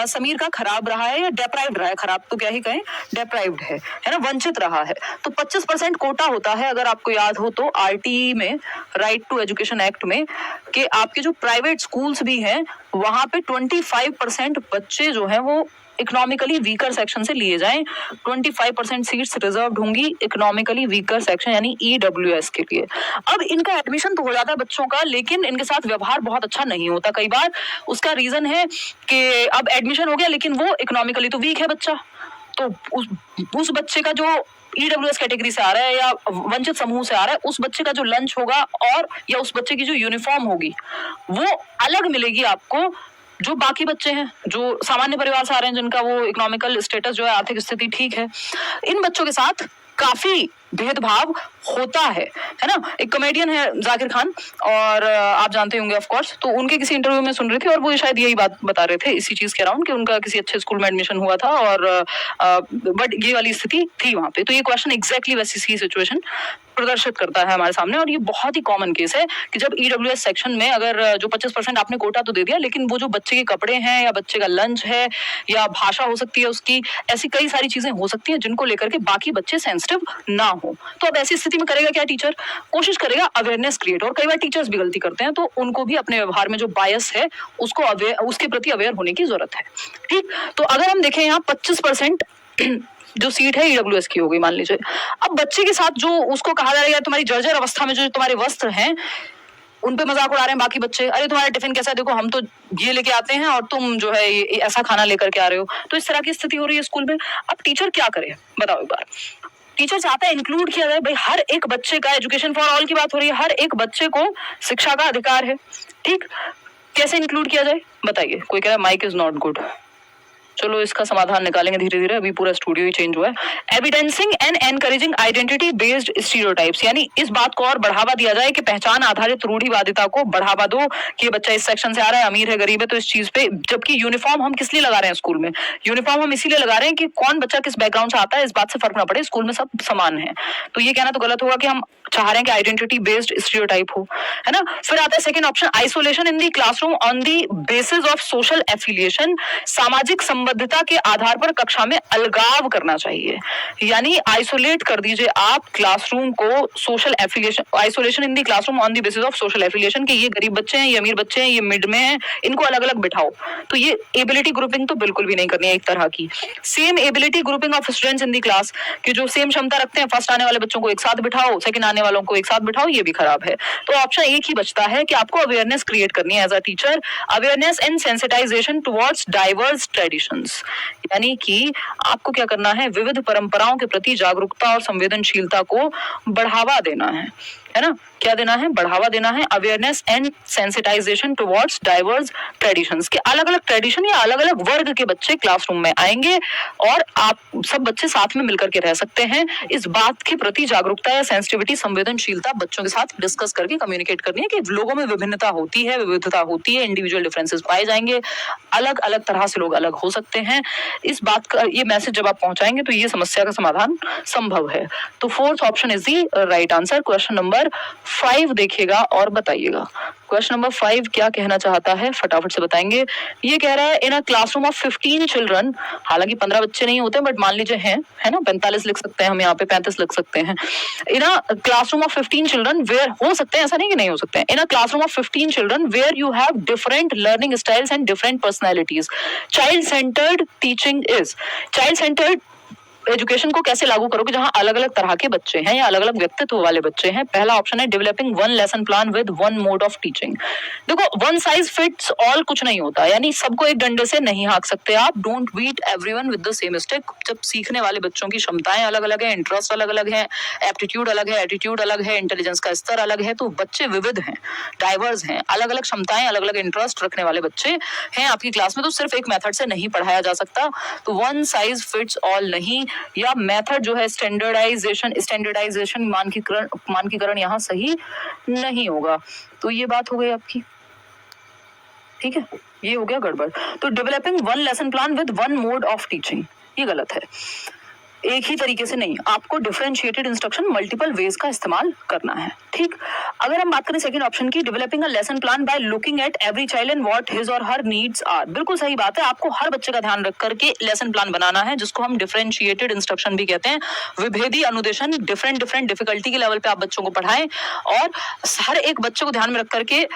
समीर का खराब रहा है, या डेप्राइव्ड रहा है, खराब तो क्या ही कहें, डेप्राइव्ड है ना, वंचित रहा है। तो 25% कोटा होता है, अगर आपको याद हो तो, आरटीई में, right to education act act में कि आपके जो प्राइवेट स्कूल्स भी हैं वहां पे 25% बच्चे जो हैं वो इकोनॉमिकली वीकर सेक्शन से लिए जाएं। 25% सीट्स रिजर्व्ड होंगी इकोनॉमिकली वीकर सेक्शन यानी ईडब्ल्यूएस के लिए। अब इनका एडमिशन तो हो जाता है बच्चों का, लेकिन इनके साथ व्यवहार बहुत अच्छा नहीं होता कई बार। उसका रीजन है कि अब एडमिशन हो गया लेकिन वो इकोनॉमिकली तो वीक है बच्चा, तो उस बच्चे का जो ईडब्ल्यूएस कैटेगरी से आ रहा है या वंचित समूह से आ रहा है, उस बच्चे का जो लंच होगा और या उस बच्चे की जो यूनिफॉर्म होगी वो अलग मिलेगी आपको जो बाकी बच्चे हैं जो सामान्य परिवार से आ रहे हैं, जिनका वो इकोनॉमिकल स्टेटस जो है, आर्थिक स्थिति ठीक है। इन बच्चों के साथ काफी भेदभाव होता है ना। एक कॉमेडियन है जाकिर खान, और आप जानते होंगे ऑफ कोर्स, तो उनके किसी इंटरव्यू में सुन रहे थे और वो शायद यही बात बता रहे थे इसी चीज के अराउंड कि उनका किसी अच्छे स्कूल में एडमिशन हुआ था और बट ये वाली स्थिति थी वहां पे। तो ये क्वेश्चन एग्जैक्टली वैसी सी सिचुएशन प्रदर्शित करता है हमारे सामने, और ये बहुत ही कॉमन केस है कि जब ईडब्ल्यूएस सेक्शन में अगर जो 25% आपने कोटा तो दे दिया, लेकिन वो जो बच्चे के कपड़े हैं या बच्चे का लंच है या भाषा हो सकती है उसकी, ऐसी कई सारी चीजें हो सकती है जिनको लेकर के बाकी बच्चे सेंसिटिव ना हो। तो अब ऐसी स्थिति में करेगा क्या टीचर? कोशिश करेगा अवेयरनेस क्रिएट, और कई बार टीचर्स भी गलती करते हैं तो उनको भी अपने व्यवहार में जो बायस है उसको उसके प्रति अवेयर होने की जरूरत है। ठीक, तो अगर हम देखें यहाँ 25% जो सीट है ईडब्ल्यूएस की हो गई मान लीजिए। अब बच्चे के साथ जो उसको कहा जा रहा है तुम्हारी जर्जर अवस्था में जो तुम्हारे वस्त्र हैं उन पे मजाक उड़ा रहे हैं बाकी बच्चे, अरे तुम्हारा टिफिन कैसा है, देखो हम तो ये लेके आते हैं और तुम जो है ये ऐसा खाना लेकर के आ रहे हो। तो इस तरह की स्थिति हो रही है स्कूल में। अब टीचर क्या करे बताओ एक बार? टीचर चाहता है इंक्लूड किया जाए, भाई हर एक बच्चे का, एजुकेशन फॉर ऑल की बात हो रही है, हर एक बच्चे को शिक्षा का अधिकार है। ठीक, कैसे इंक्लूड किया जाए बताइए? कोई कह रहा है माइक इज नॉट गुड, चलो इसका समाधान निकालेंगे धीरे धीरे, अभी पूरा स्टूडियो ही चेंज हुआ है। Evidencing and encouraging identity based stereotypes, यानी इस बात को और बढ़ावा दिया जाए कि पहचान आधारित रूढ़िवादिता को बढ़ावा दो कि ये बच्चा इस सेक्शन से आ रहा है, अमीर है गरीब है, तो इस चीज पे, जबकि यूनिफॉर्म हम किस लिए लगा रहे हैं स्कूल में? यूनिफॉर्म हम इसीलिए लगा रहे हैं कि कौन बच्चा किस बैकग्राउंड से आता है इस बात से फर्क ना पड़े, स्कूल में सब समान है। तो ये कहना तो गलत होगा कि हम चाह रहे हैं कि आइडेंटिटी बेस्ड स्टीरियोटाइप हो, है ना। फिर आता है second option, isolation in the classroom on the basis of social affiliation, सामाजिक संबद्धता के आधार पर कक्षा में अलगाव करना चाहिए। यानी आइसोलेट कर दीजिए आप क्लासरूम को, social affiliation, isolation in the classroom on the basis of social affiliation, कि ये गरीब बच्चे हैं, ये अमीर बच्चे हैं, ये मिड में हैं, इनको अलग अलग बिठाओ। तो ये एबिलिटी ग्रुपिंग तो बिल्कुल भी नहीं करनी है एक तरह की। Same ability grouping of students in the class, कि जो सेम क्षमता रखते हैं, फर्स्ट आने वाले बच्चों को एक साथ बिठाओ, सेकंड आने वालों को एक साथ बिठाओ, ये भी खराब है। तो ऑप्शन एक ही बचता है कि आपको अवेयरनेस क्रिएट करनी है as a teacher, awareness and sensitisation towards diverse traditions, यानी कि आपको क्या करना है, विविध परंपराओं के प्रति जागरूकता और संवेदनशीलता को बढ़ावा देना है ना। क्या देना है? बढ़ावा देना है। Awareness and sensitisation towards diverse traditions, के अलग अलग ट्रेडिशन या अलग अलग वर्ग के बच्चे क्लासरूम में आएंगे और आप सब बच्चे साथ में मिलकर के रह सकते हैं। इस बात के प्रति जागरूकता या सेंसिटिविटी, संवेदनशीलता बच्चों के साथ डिस्कस करके कम्युनिकेट करनी है कि लोगों में विभिन्नता होती है, विविधता होती है, इंडिविजुअल डिफरेंसेस पाए जाएंगे, अलग अलग तरह से लोग अलग हो सकते हैं। इस बात का ये मैसेज जब आप पहुंचाएंगे तो ये समस्या का समाधान संभव है। तो fourth option is the right answer. Question number 5 देखिएगा और बताइएगा। क्वेश्चन नंबर 5 क्या कहना चाहता है, फटाफट से बताएंगे। ये कह रहा है इन अ क्लासरूम ऑफ 15 चिल्ड्रन, हालांकि 15 बच्चे नहीं होते बट मान लीजिए हैं, है ना, 45 लिख सकते हैं हम यहाँ पे, 35 लिख सकते हैं। In a classroom of 15 children where, हो सकते हैं, ऐसा नहीं कि नहीं हो सकते हैं। In a classroom of 15 children where you have different learning styles and different personalities, child centred teaching is, child centred education को कैसे लागू करोगे जहां अलग अलग तरह के बच्चे हैं या अलग अलग व्यक्तित्व वाले बच्चे हैं? पहला ऑप्शन है developing one lesson plan with one mod of teaching. देखो वन साइज फिट्स ऑल कुछ नहीं होता, यानी सबको एक डंडे से नहीं हाँक सकते आप। Don't beat everyone with the same stick. जब सीखने वाले बच्चों की क्षमताएं अलग अलग है, इंटरेस्ट अलग अलग है, एप्टीट्यूड अलग है, एटीट्यूड अलग है, इंटेलिजेंस का स्तर अलग है, तो बच्चे विविध हैं, डाइवर्स हैं, अलग अलग क्षमताएं, अलग अलग इंटरेस्ट रखने वाले बच्चे हैं आपकी क्लास में। तो सिर्फ एक मेथड से नहीं पढ़ाया जा सकता, तो वन साइज फिट्स ऑल नहीं, या मेथड जो है स्टैंडर्डाइजेशन मानकीकरण यहाँ सही नहीं होगा। तो ये बात हो गई आपकी, ठीक है, ये हो गया गड़बड़। तो developing one lesson plan with one mod of teaching, ये गलत है। एक ही तरीके से नहीं, आपको डिफरेंशिएटेड इंस्ट्रक्शन मल्टीपल वेज का इस्तेमाल करना है। ठीक, अगर हम बात करें सेकंड ऑप्शन की, developing a lesson plan by looking at every child and what his और हर नीड्स आर, बिल्कुल सही बात है, आपको हर बच्चे का ध्यान रख करके लेसन प्लान बनाना है, जिसको हम डिफरेंशिएटेड इंस्ट्रक्शन भी कहते हैं। विभेदी अनुदेशन, डिफरेंट डिफरेंट डिफिकल्टी के लेवल पे आप बच्चों को पढ़ाएं और हर एक बच्चे को ध्यान में रख करके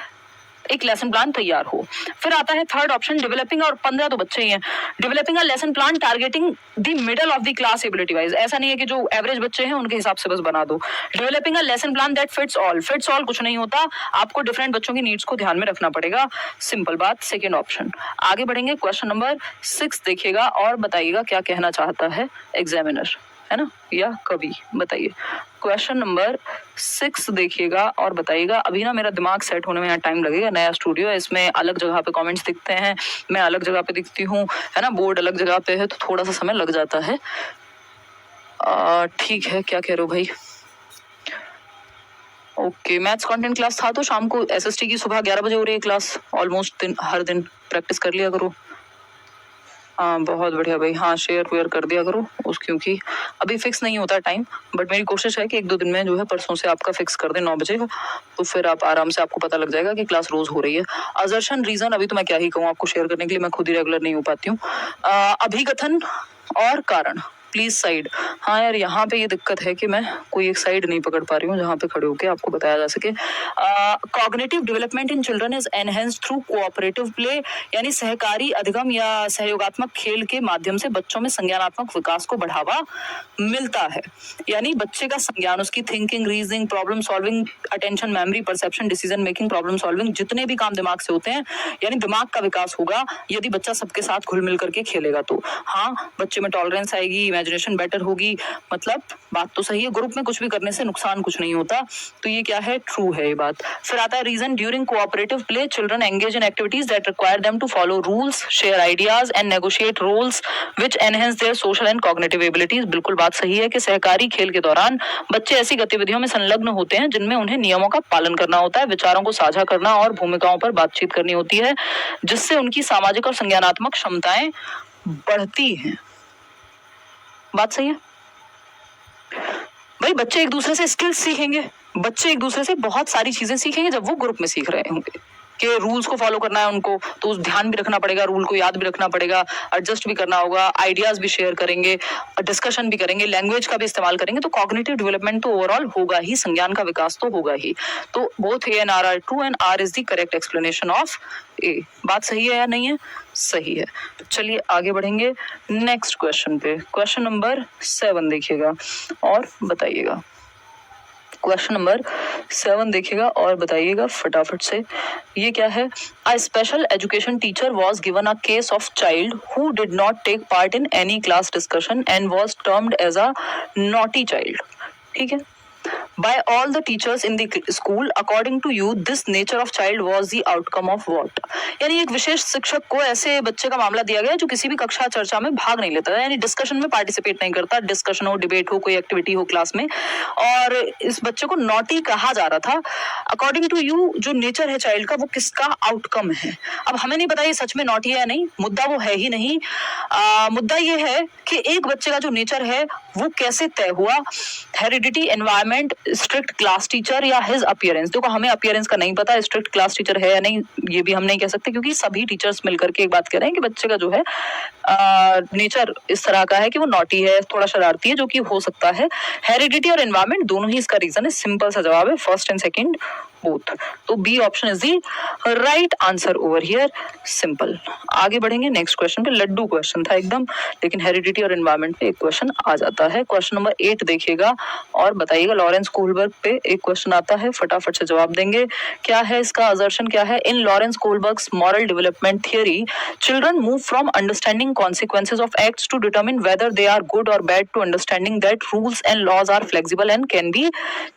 एक लेसन प्लान तैयार हो। फिर आता है थर्ड ऑप्शन, डेवलपिंग, और 15 तो बच्चे ही हैं, developing a lesson plan targeting the middle of the class ability wise, ऐसा नहीं है कि जो एवरेज बच्चे हैं उनके हिसाब से बस बना दो। Developing a lesson plan that fits all, fits all कुछ नहीं होता, आपको डिफरेंट बच्चों की नीड्स को ध्यान में रखना पड़ेगा, सिंपल बात, सेकेंड ऑप्शन। आगे बढ़ेंगे, क्वेश्चन नंबर 6 देखिएगा और बताइएगा क्या कहना चाहता है एग्जामिनर, है ना, या कभी, बताइए। क्वेश्चन नंबर 6 देखिएगा और बताइएगा। अभी ना मेरा दिमाग सेट होने में यहाँ टाइम लगेगा, नया स्टूडियो है, इसमें अलग जगह पे कमेंट्स दिखते हैं, मैं अलग जगह पे दिखती हूँ, है ना, बोर्ड अलग जगह पे है, तो थोड़ा सा समय लग जाता है। ठीक है, क्या कह रहे हो भाई? ओके, मैथ्स कंटेंट क्लास था तो शाम को, एसएसटी की सुबह 11 बजे हो रही है क्लास, ऑलमोस्ट हर दिन प्रैक्टिस कर लिया करो। हाँ बहुत बढ़िया भाई, हाँ शेयर वेयर कर दिया करो उस, क्योंकि अभी फिक्स नहीं होता टाइम, बट मेरी कोशिश है कि 1-2 दिन में जो है, परसों से आपका फिक्स कर दें 9 बजे, तो फिर आप आराम से, आपको पता लग जाएगा कि क्लास रोज हो रही है। अजर्शन रीजन अभी तो मैं क्या ही कहूँ आपको शेयर करने के लिए, मैं खुद ही रेगुलर नहीं हो पाती हूँ। अभिकथन और कारण, प्लीज साइड। हाँ यार, यहाँ पे ये दिक्कत है कि मैं कोई एक साइड नहीं पकड़ पा रही हूँ जहाँ पे खड़े होके आपको बताया जा सके। Cognitive development in children is enhanced through cooperative play, यानी सहकारी अधिगम या सहयोगात्मक खेल के माध्यम से बच्चों में संज्ञानात्मक विकास को बढ़ावा मिलता है। यानी बच्चे का संज्ञान, उसकी thinking, reasoning, problem solving, attention, memory, perception, decision making, problem solving, जितने भी काम दिमाग से होते हैं, यानी दिमाग का विकास होगा यदि बच्चा सबके साथ घुल मिल करके खेलेगा तो। हाँ, बच्चे में टॉलरेंस आएगी, इमेजिनेशन बेटर होगी, मतलब बात तो सही है, ग्रुप में कुछ भी करने से नुकसान कुछ नहीं होता, तो ये क्या है, ट्रू है ये बात। फिर आता है reason, during cooperative play children engage in activities that require them to follow rules, share ideas and negotiate roles which enhance their social and cognitive abilities. बिल्कुल बात सही है कि सहकारी खेल के दौरान बच्चे ऐसी गतिविधियों में संलग्न होते हैं जिनमें उन्हें नियमों का पालन करना होता है, विचारों को साझा करना और भूमिकाओं पर बातचीत करनी होती है, जिससे उनकी सामाजिक और संज्ञानात्मक क्षमताएं बढ़ती हैं। बात सही है भाई, बच्चे एक दूसरे से स्किल्स सीखेंगे, बच्चे एक दूसरे से बहुत सारी चीजें सीखेंगे जब वो ग्रुप में सीख रहे होंगे कि रूल्स को फॉलो करना है उनको, तो उस ध्यान भी रखना पड़ेगा, रूल को याद भी रखना पड़ेगा, एडजस्ट भी करना होगा, आइडियाज भी शेयर करेंगे, डिस्कशन भी करेंगे, लैंग्वेज का भी इस्तेमाल करेंगे, तो कॉग्निटिव डेवलपमेंट तो ओवरऑल होगा ही, संज्ञान का विकास तो होगा ही। तो both A and R are true and R is the correct explanation of A. बात सही है या नहीं है? सही है। चलिए आगे बढ़ेंगे नेक्स्ट क्वेश्चन पे। क्वेश्चन नंबर 7 देखिएगा और बताइएगा। क्वेश्चन नंबर 7 देखिएगा और बताइएगा फटाफट से, ये क्या है? A special education teacher was given a case of child who did not take part in any class discussion and was termed as a naughty child. ठीक है, by all the teachers in the school, according to you this nature of child was the outcome of what? यानी एक विशेष शिक्षक को ऐसे बच्चे का मामला दिया गया जो किसी भी कक्षा चर्चा में भाग नहीं लेता, यानी डिस्कशन में पार्टिसिपेट नहीं करता, डिस्कशन हो, डिबेट हो, कोई एक्टिविटी हो क्लास में, और इस बच्चे को नॉटी कहा जा रहा था। अकॉर्डिंग टू यू जो नेचर है चाइल्ड का वो किसका आउटकम है? अब हमें नहीं पता ये सच में नॉटी है या नहीं, मुद्दा वो है ही नहीं। मुद्दा ये है कि एक बच्चे का जो नेचर है वो कैसे तय हुआ, heredity, environment, strict class teacher या हिज अपीयरेंस। देखो हमें अपीयरेंस का नहीं पता, स्ट्रिक्ट क्लास टीचर है या नहीं ये भी हम नहीं कह सकते, क्योंकि सभी टीचर्स मिलकर के एक बात कह रहे हैं कि बच्चे का जो है नेचर इस तरह का है कि वो नॉटी है, थोड़ा शरारती है, जो कि हो सकता है। हेरिडिटी और एनवायरमेंट दोनों ही इसका रीजन है, सिंपल सा जवाब है, फर्स्ट एंड सेकंड बोथ। तो B option is the right answer over here, simple. आगे बढ़ेंगे नेक्स्ट क्वेश्चन पे, लड्डू क्वेश्चन था एकदम, लेकिन हेरिडिटी और एनवायरमेंट पे एक क्वेश्चन आ जाता है। क्वेश्चन नंबर 8 देखिएगा और बताइएगा। लॉरेंस कोहलबर्ग पे एक क्वेश्चन आता है, फटाफट से जवाब देंगे। क्या है इसका असर्शन, क्या है? In Lawrence Kohlberg's moral development theory children move from understanding consequences of acts to determine whether they are good और bad, to understanding that rules and laws are flexible and can be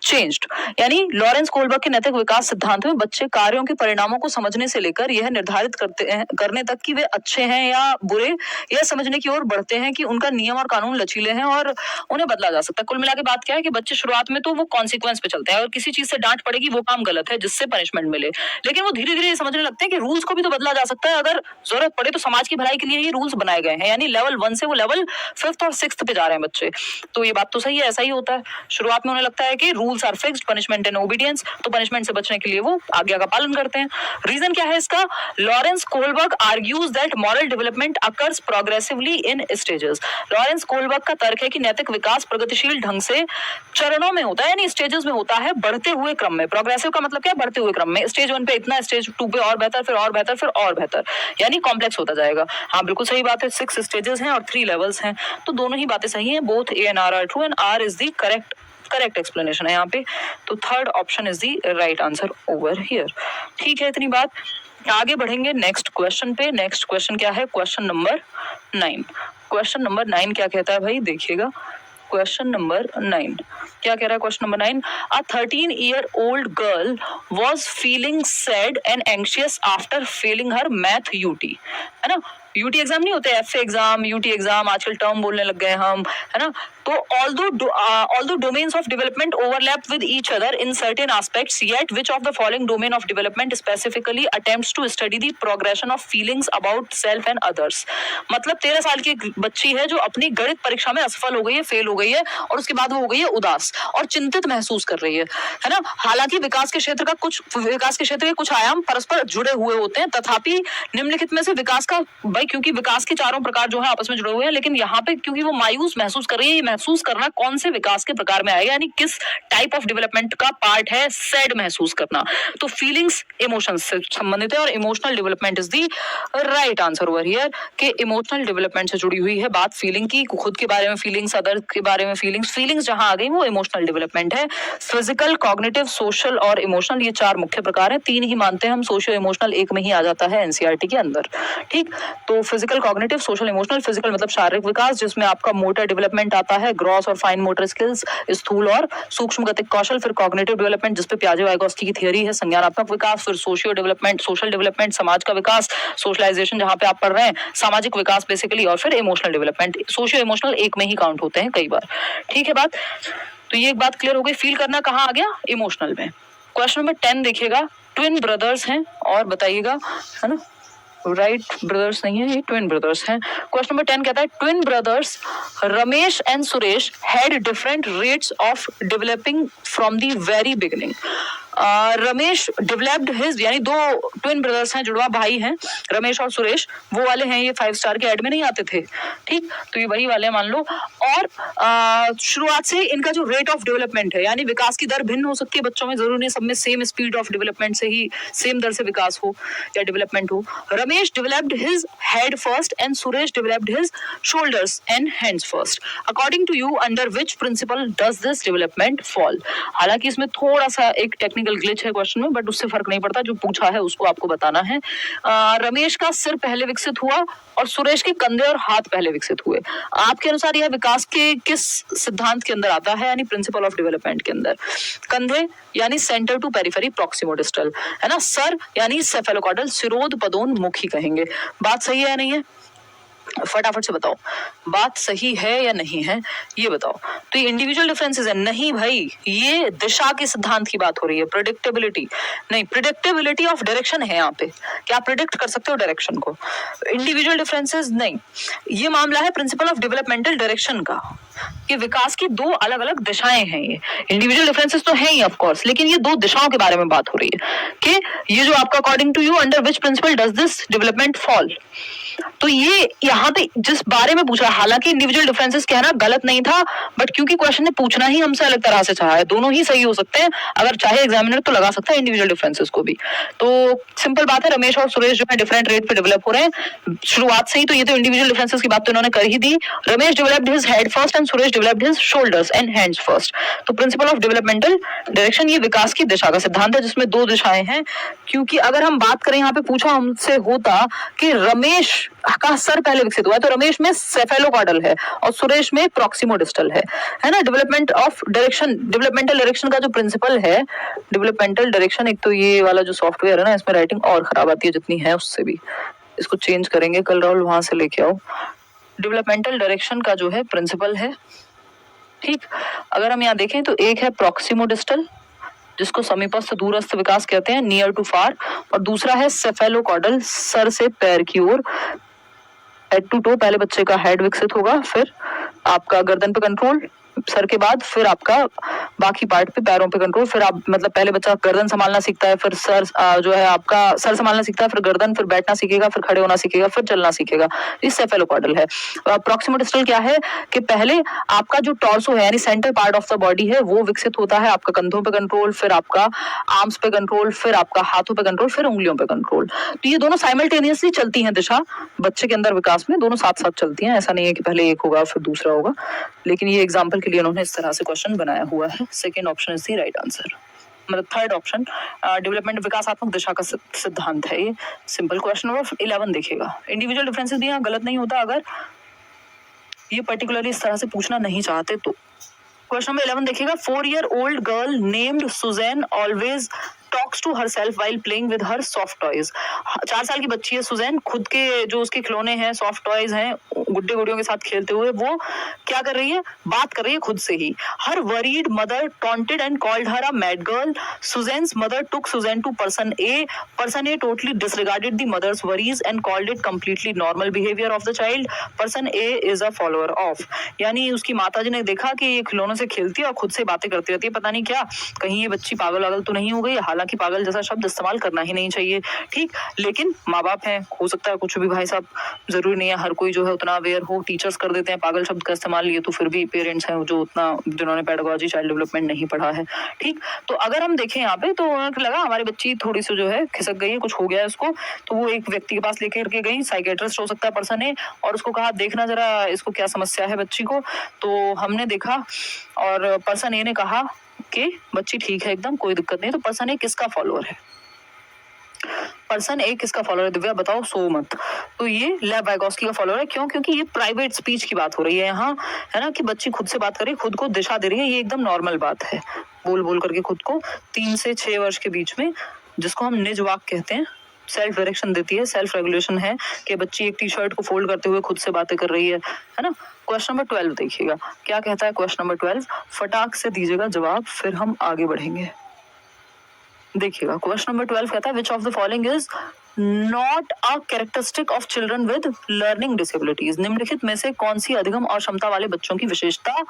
changed. यानी Lawrence Kohlberg के नैतिक नैतिक विकास सिद्धांत में बच्चे कार्यों के परिणामों को समझने से लेकर यह निर्धारित करने तक कि वे अच्छे हैं या बुरे, यह समझने की ओर बढ़ते हैं कि उनका नियम और कानून लचीले हैं और उन्हें बदला जा सकता है। कुल मिला के बात क्या है कि बच्चे शुरुआत में तो वो कॉन्सिक्वेंस पे चलते हैं और किसी चीज से डांट पड़ेगी वो काम गलत है जिससे पनिशमेंट मिले, लेकिन वो धीरे धीरे समझने लगते हैं कि रूल्स को भी तो बदला जा सकता है, अगर जरूरत पड़े तो समाज की भलाई के लिए ये रूल्स बनाए गए हैं। यानी लेवल 1 से वो लेवल 5th और 6th पे जा रहे हैं बच्चे। तो ये बात तो सही है, ऐसा ही होता है। शुरुआत में उन्हें लगता है कि rules are fixed, punishment and obedience, तो पनिशमेंट से बचने के लिए वो आज्ञा का पालन करते हैं। रीजन क्या है इसका? Lawrence Kohlberg argues that moral development occurs progressively in stages. Lawrence Kohlberg का तर्क है कि नैतिक विकास प्रगतिशील ढंग से चरणों में होता है, यानी स्टेजेस में होता है, बढ़ते हुए क्रम में। प्रोग्रेसिव का मतलब क्या है? बढ़ते हुए क्रम में। स्टेज 1 पे इतना, स्टेज 2 पे और बेहतर, फिर और बेहतर, फिर और बेहतर, यानी कॉम्प्लेक्स होता जाएगा। हाँ बिल्कुल सही बात है, 6 स्टेजेस हैं और 3 लेवल्स हैं, तो दोनों ही बातें सही हैं। Both A and R are true and R is the correct explanation है यहाँ पे। तो third option is the right answer over here. ठीक है, इतनी बात। आगे बढ़ेंगे नेक्स्ट क्वेश्चन पे। नेक्स्ट क्वेश्चन क्या है? Question number 9। क्वेश्चन नंबर 9 क्या कहता है भाई? देखिएगा क्वेश्चन नंबर 9 क्या कह रहा है? Question number 9, a 13-year-old girl was feeling sad and anxious after failing her math UT. है ना, यूटी एग्जाम नहीं होते, एफ एग्जाम, यूटी एग्जाम, आजकल टर्म बोलने लग गए हम, है ना। तो although domains of development overlap with each other in certain aspects, yet which of the following domain of development specifically attempts to study the progression of feelings about self and others? मतलब 13 साल की एक बच्ची है जो अपनी गणित परीक्षा में असफल हो गई है, फेल हो गई है, और उसके बाद वो हो गई है उदास और चिंतित महसूस कर रही है ना। हालांकि विकास के क्षेत्र के कुछ आयाम परस्पर जुड़े हुए होते हैं, तथापि निम्नलिखित में से विकास का, भाई क्योंकि विकास के चारों प्रकार जो है आपस में जुड़े हुए हैं, लेकिन यहाँ पे क्योंकि वो मायूस महसूस कर रही है, महसूस करना कौन से विकास के प्रकार में आएगा, यानी किस टाइप ऑफ डेवलपमेंट का पार्ट है सैड महसूस करना। तो फीलिंग्स इमोशंस से संबंधित है और emotional development is the right answer over here, कि इमोशनल डेवलपमेंट से जुड़ी हुई है बात फीलिंग की, खुद के बारे में फीलिंग्स, अदर के बारे में फीलिंग्स जहां आ गई वो इमोशनल डेवलपमेंट है। फिजिकल, कॉग्निटिव, सोशल और इमोशनल, ये 4 मुख्य प्रकार हैं। 3 ही मानते हैं हम, सोशियो इमोशनल एक में ही आ जाता है एनसीईआरटी के अंदर। ठीक, तो physical, cognitive, social, emotional. Physical मतलब शारीरिक विकास, जिसमें आपका मोटर डेवलपमेंट आता है, ग्रॉस और फाइन मोटर स्किल्स, स्थूल और सूक्ष्म गतिक कौशल। फिर कॉग्निटिव डेवलपमेंट, जिसपे पियाजे-वाइगोत्स्की की थियरी है, संज्ञानात्मक विकास। फिर सोशियल डेवलपमेंट, समाज का विकास, सोशलाइजेशन जहां पे आप पढ़ रहे हैं, सामाजिक विकास बेसिकली। और फिर इमोशनल डेवलपमेंट, सोशियो इमोशनल एक में ही काउंट होते हैं कई बार। ठीक है बात, तो ये एक बात क्लियर हो गई। फील करना कहाँ आ गया? इमोशनल में। क्वेश्चन नंबर 10 देखिएगा, ट्विन ब्रदर्स हैं और बताइएगा, है ना, राइट ब्रदर्स नहीं है, ये ट्विन ब्रदर्स हैं। क्वेश्चन नंबर 10 कहता है, twin brothers Ramesh and Suresh had different rates of developing from the very beginning. Ramesh developed his, यानी 2 ट्विन ब्रदर्स हैं, जुड़वा भाई हैं, रमेश और सुरेश, वो वाले हैं, ये 5 स्टार के ऐड में नहीं आते थे। ठीक, तो ये वही वाले मान लो। और शुरुआत से इनका जो रेट ऑफ डेवलपमेंट है, यानी विकास की दर भिन्न हो सकती है बच्चों में, जरूरी नहीं सब में सेम स्पीड ऑफ डेवलपमेंट से ही सेम दर से विकास हो या डेवलपमेंट हो। Ramesh developed his head first and Suresh developed his shoulders and hands first. According to you under which principle does this development fall? हालांकि इसमें थोड़ा सा एक टेक्निकल ग्लिच है क्वेश्चन में, बट उससे फर्क नहीं पड़ता, जो पूछा है उसको आपको बताना है। रमेश का सिर पहले विकसित हुआ और सुरेश के कंधे और हाथ पहले विकसित हुए। आपके अनुसार यह विकास के किस सिद्धांत के अंदर आता है, यानी प्रिंसिपल ऑफ डेवलपमेंट के अंदर? कंधे यानी सेंटर टू पेरिफेरी प्रॉक्सिमोडिस्टल, है ना। सर यानी सेफेलोकॉर्डल, सिरोध पदोन्मुखी कहेंगे। बात सही है या नहीं है? फटाफट से बताओ, बात सही है या नहीं है, ये बताओ। तो ये इंडिविजुअल डिफरेंसेस है? नहीं भाई, ये दिशा के सिद्धांत की बात हो रही है, प्रेडिक्टेबिलिटी नहीं। प्रेडिक्टेबिलिटी ऑफ डायरेक्शन है यहाँ पे, क्या आप प्रेडिक्ट कर सकते हो डायरेक्शन को? इंडिविजुअल डिफरेंसेस नहीं, ये मामला है प्रिंसिपल ऑफ डेवलपमेंटल डायरेक्शन का, कि विकास की 2 अलग अलग दिशाएं हैं। ये इंडिविजुअल डिफरेंसेस तो है ही ऑफ कोर्स, लेकिन ये 2 दिशाओं के बारे में बात हो रही है, कि ये जो आपका according to you under which principle does this development fall, तो ये यहाँ पे जिस बारे में पूछा, हालांकि इंडिविजुअल डिफरेंसेस कहना गलत नहीं था, बट क्योंकि क्वेश्चन ने पूछना ही हमसे अलग तरह से चाहा है, दोनों ही सही हो सकते हैं, अगर चाहे एग्जामिनर तो लगा सकता है इंडिविजुअल डिफरेंसेस को भी। तो सिंपल बात है, रमेश और सुरेश जो है डिफरेंट रेट पे डेवलप हो रहे हैं शुरुआत से ही, तो ये तो इंडिविजुअल डिफरेंसेस की बात तो इन्होंने कर ही दी। Ramesh developed his head first and Suresh developed his shoulders and hands first. तो प्रिंसिपल ऑफ डेवलपमेंटल डायरेक्शन ये विकास की दिशा का सिद्धांत है, जिसमें 2 दिशाएं हैं। क्योंकि अगर हम बात करें, यहाँ पे पूछा हमसे होता कि रमेश का सर पहले विकसित हुआ है, तो रमेश में सेफेलोकॉर्डल है और सुरेश में प्रॉक्सिमोडिस्टल है ना। Development of direction, developmental direction का जो प्रिंसिपल है, डेवलपमेंटल डायरेक्शन, एक तो ये वाला जो सॉफ्टवेयर है ना, इसमें राइटिंग और खराब आती है जितनी है उससे भी, इसको चेंज करेंगे कल, राहुल वहां से लेके आओ। डेवलपमेंटल डायरेक्शन का जो है प्रिंसिपल है, ठीक। अगर हम यहाँ देखें तो एक है प्रॉक्सिमोडिस्टल, जिसको समीपस्थ दूरस्थ विकास कहते हैं, नियर टू फार, और दूसरा है सेफेलोकॉर्डल, सर से पैर की ओर, हेड टू टो, पहले बच्चे का हेड विकसित होगा, फिर आपका गर्दन पे कंट्रोल सर के बाद, फिर आपका बाकी पार्ट पे, पैरों पे कंट्रोल, फिर आप मतलब पहले बच्चा गर्दन संभालना सीखता है, फिर सर जो है आपका सर संभालना सीखता है, फिर गर्दन, फिर बैठना सीखेगा, फिर खड़े होना सीखेगा, फिर चलना सीखेगा। ये सेफेलोकॉर्डल है। प्रॉक्सिमोडिस्टल क्या है कि पहले आपका जो टॉर्सो है यानी centre part of the body है वो विकसित होता है, आपका कंधों पे कंट्रोल, फिर आपका आर्म्स पे कंट्रोल, फिर आपका हाथों पे कंट्रोल, फिर उंगलियों पे कंट्रोल। तो ये दोनों साइमल्टेनियसली चलती हैं दिशा बच्चे के अंदर विकास में, दोनों साथ साथ चलती हैं, ऐसा नहीं है कि पहले एक होगा फिर दूसरा होगा, लेकिन ये एग्जाम्पल के लिए उन्होंने इस तरह से क्वेश्चन बनाया हुआ है। Second option is the right answer, मतलब थर्ड ऑप्शन डेवलपमेंट विकासात्मक दिशा का सिद्धांत है ये। सिंपल। क्वेश्चन नंबर 11 देखिएगा, इंडिविजुअल डिफरेंसेस भी यहाँ गलत नहीं होता अगर ये पर्टिकुलरली इस तरह से पूछना नहीं चाहते तो। क्वेश्चन नंबर 11 देखिएगा, 4-year-old girl named Suzanne always talks to herself while playing with her soft toys. 4 साल की बच्ची है सुजैन, खुद के जो उसके खिलौने हैं, सॉफ्ट टॉयज हैं, गुड्डे गुड़ियों के साथ खेलते हुए वो क्या कर रही है, बात कर रही है खुद से ही। Her worried mother taunted and called her a mad girl. Susan's mother took Susan to person A. Person A totally disregarded the mother's worries and called it completely normal behaviour of the child. Person A is a follower of. यानी उसकी माताजी ने देखा कि ये खिलौनों से खेलती है और खुद से बातें करती रहती है, पता नहीं क्या, कहीं ये बच्ची पागल वागल तो नहीं हो गई। हालांकि पागल जैसा शब्द इस्तेमाल करना ही नहीं चाहिए, ठीक, लेकिन माँ बाप हैं, हो सकता है कुछ भी भाई साहब, जरूरी नहीं है हर कोई जो है उतना अवेयर हो। टीचर्स कर देते हैं पागल शब्द का इस्तेमाल, ये तो फिर भी पेरेंट्स हैं जो उतना, जिन्होंने पेडागोजी चाइल्ड डेवलपमेंट नहीं पढ़ा है, ठीक। तो अगर हम देखें यहाँ पे तो लगा हमारी बच्ची थोड़ी सी जो है खिसक गई है, कुछ हो गया है उसको, तो वो एक व्यक्ति के पास लेकर के गई, साइकेट्रिस्ट हो सकता है पर्सन है, और उसको कहा देखना जरा इसको क्या समस्या है बच्ची को। तो हमने देखा और पर्सन ए ने कहा कि बच्ची ठीक है एकदम, कोई दिक्कत नहीं। तो पर्सन ए किसका फॉलोअर है? पर्सन ए किसका फॉलोअर है दिव्या बताओ? सो मत। तो ये लेव वाइगोस्की का फॉलोअर है। क्यों? क्योंकि ये प्राइवेट स्पीच की बात हो रही है यहाँ, है ना, कि बच्ची खुद से बात कर रही है, खुद को दिशा दे रही है, ये एकदम नॉर्मल बात है, बोल बोल करके खुद को 3 से 6 वर्ष के बीच में, जिसको हम निज वाक कहते हैं, सेल्फ डायरेक्शन देती है, सेल्फ रेगुलेशन है कि बच्ची एक टी शर्ट को फोल्ड करते हुए खुद से बातें कर रही है ना। क्वेश्चन नंबर 12 देखिएगा क्या कहता है। क्वेश्चन नंबर 12 फटाक से दीजिएगा जवाब, फिर हम आगे बढ़ेंगे। देखिएगा क्वेश्चन नंबर 12 कहता है, which of the following is not a characteristic of children with learning disabilities. निम्नलिखित में से कौन सी अधिगम और क्षमता वाले बच्चों की विशेषता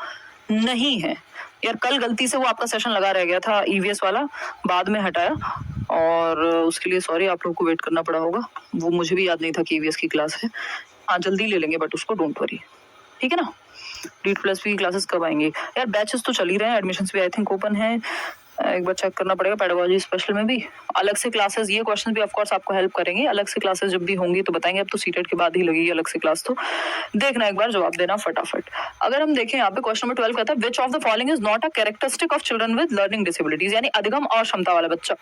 नहीं है? यार कल गलती से वो आपका सेशन लगा रह गया था ईवीएस वाला, बाद में हटाया और उसके लिए सॉरी, आप लोगों को वेट करना पड़ा होगा, वो मुझे भी याद नहीं था कि ईवीएस की क्लास है। हाँ जल्दी ले लेंगे बट उसको डोंट वरी, ठीक है ना। DEET+ की क्लासेस कब आएंगी यार? बैचेस तो चल ही रहे हैं, एडमिशंस भी आई थिंक ओपन है, एक बार चेक करना पड़ेगा। पेडागोजी स्पेशल में भी अलग से क्लासेस, ये क्वेश्चन भी ऑफ कोर्स आपको हेल्प करेंगे, अलग से क्लासेस जब भी होंगी तो बताएंगे। अब तो सीटेट के बाद ही लगेगी अलग से क्लास, तो देखना एक बार, जवाब देना फटाफट। अगर हम देखें यहाँ पे क्वेश्चन नंबर 12 कहता है, which of the following is not a characteristic of children with learning disabilities, यानी अधिगम और क्षमता वाला बच्चा।